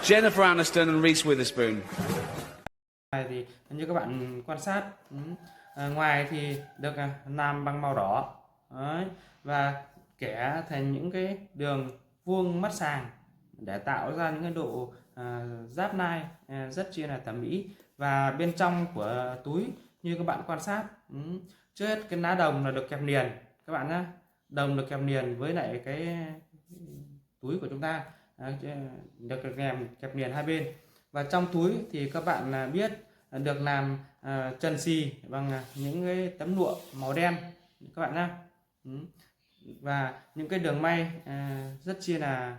Jennifer Aniston and Reese Witherspoon. Thì như các bạn quan sát, ngoài thì được làm bằng màu đỏ. Đấy, và kẻ thành những cái đường vuông mắt sàng để tạo ra những cái độ giáp nai rất chi là thẩm mỹ. Và bên trong của túi như các bạn quan sát, trước hết cái lá đồng là được kẹp liền các bạn nhé, đồng được kẹp liền với lại cái túi của chúng ta, được kẹp liền hai bên. Và trong túi thì các bạn biết được làm trần xì bằng những cái tấm lụa màu đen các bạn nhé. Và những cái đường may rất chi là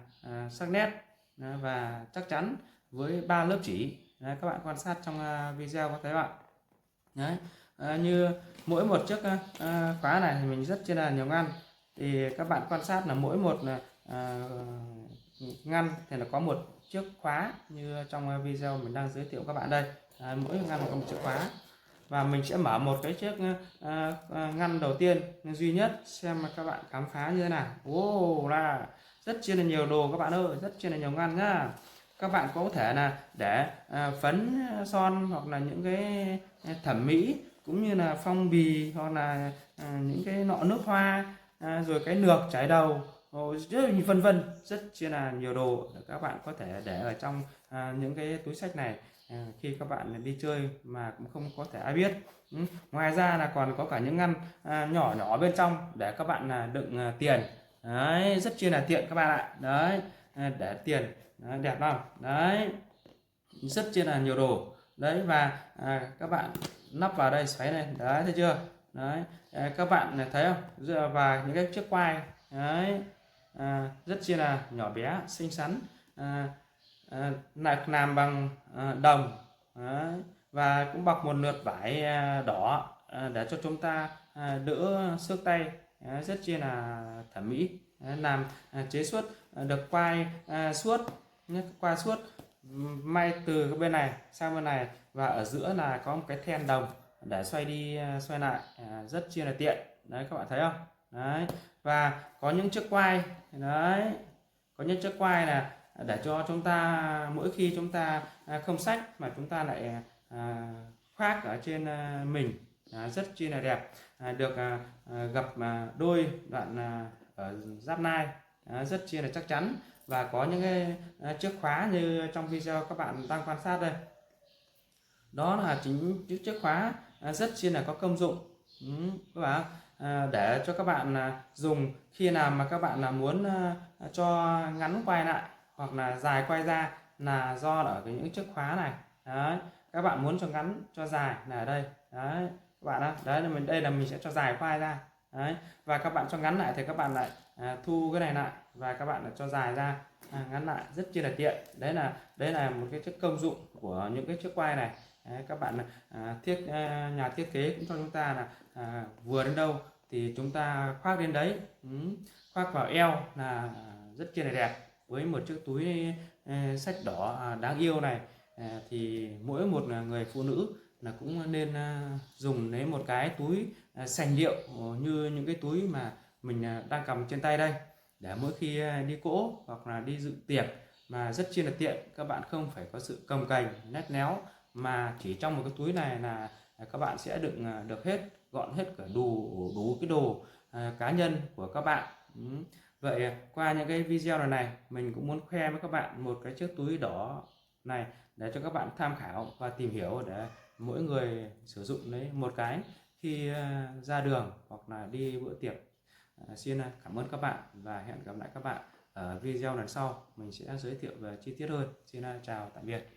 sắc nét và chắc chắn với 3 lớp chỉ. Đấy, các bạn quan sát trong video có thấy bạn. Đấy, như mỗi một chiếc khóa này thì mình rất chi là nhiều ngăn, thì các bạn quan sát là mỗi một ngăn thì là có một chiếc khóa như trong video mình đang giới thiệu các bạn đây. Mỗi ngăn có một chiếc khóa, và mình sẽ mở một cái chiếc ngăn đầu tiên duy nhất xem mà các bạn khám phá như thế nào. Là rất chi là nhiều đồ các bạn ơi, rất chi là nhiều ngăn nhá. Các bạn có thể là để phấn son hoặc là những cái thẩm mỹ, cũng như là phong bì, hoặc là những cái nọ nước hoa, rồi cái lược chải đầu, vân vân, rất chi là nhiều đồ để các bạn có thể để ở trong những cái túi xách này khi các bạn đi chơi mà cũng không có thể ai biết. Ngoài ra là còn có cả những ngăn nhỏ nhỏ bên trong để các bạn đựng tiền. Đấy, rất chi là tiện các bạn ạ. Đấy, để tiền. Đấy, đẹp không? Đấy, rất chi là nhiều đồ. Đấy, và các bạn nắp vào đây xoáy này, đấy, thấy chưa? Đấy, các bạn thấy không? Và những cái chiếc quai, đấy, rất chi là nhỏ bé, xinh xắn, làm bằng đồng. Đấy, và cũng bọc một lượt vải đỏ để cho chúng ta đỡ xước tay. Đấy, rất chi là thẩm mỹ. Đấy, làm chế xuất được quai suốt, quai suốt may từ cái bên này sang bên này, và ở giữa là có một cái then đồng để xoay đi xoay lại, rất chi là tiện. Đấy, các bạn thấy không? Đấy, và có những chiếc quai, đấy, có những chiếc quai là để cho chúng ta mỗi khi chúng ta không xách mà chúng ta lại khoác ở trên mình, rất chi là đẹp, được gập đôi đoạn ở giáp nai, rất chi là chắc chắn. Và có những cái chiếc khóa như trong video các bạn đang quan sát đây, đó là chính những chiếc khóa rất chi là có công dụng. Các bạn, để cho các bạn dùng khi nào mà các bạn muốn cho ngắn quay lại hoặc là dài quay ra, là do ở những chiếc khóa này. Đấy, các bạn muốn cho ngắn cho dài là ở đây. Đấy, các bạn đấy là đây là mình sẽ cho dài quay ra. Đấy, và các bạn cho ngắn lại thì các bạn lại thu cái này lại, và các bạn lại cho dài ra, ngắn lại, rất chi là tiện. Đấy là một cái công dụng của những cái chiếc quai này. Đấy, các bạn nhà thiết kế cũng cho chúng ta là vừa đến đâu thì chúng ta khoác đến đấy. Khoác vào eo là rất chi là đẹp. Với một chiếc túi xách đỏ đáng yêu này, thì mỗi một người phụ nữ là cũng nên dùng lấy một cái túi sành điệu như những cái túi mà mình đang cầm trên tay đây, để mỗi khi đi cỗ hoặc là đi dự tiệc mà rất chi là tiện. Các bạn không phải có sự cồng kềnh nét néo, mà chỉ trong một cái túi này là các bạn sẽ đựng được hết, gọn hết cả đủ cái đồ cá nhân của các bạn. Vậy qua những cái video này mình cũng muốn khoe với các bạn một cái chiếc túi đỏ này để cho các bạn tham khảo và tìm hiểu, để mỗi người sử dụng lấy một cái khi ra đường hoặc là đi bữa tiệc. Xin cảm ơn các bạn và hẹn gặp lại các bạn ở video lần sau. Mình sẽ giới thiệu về chi tiết hơn. Xin chào tạm biệt.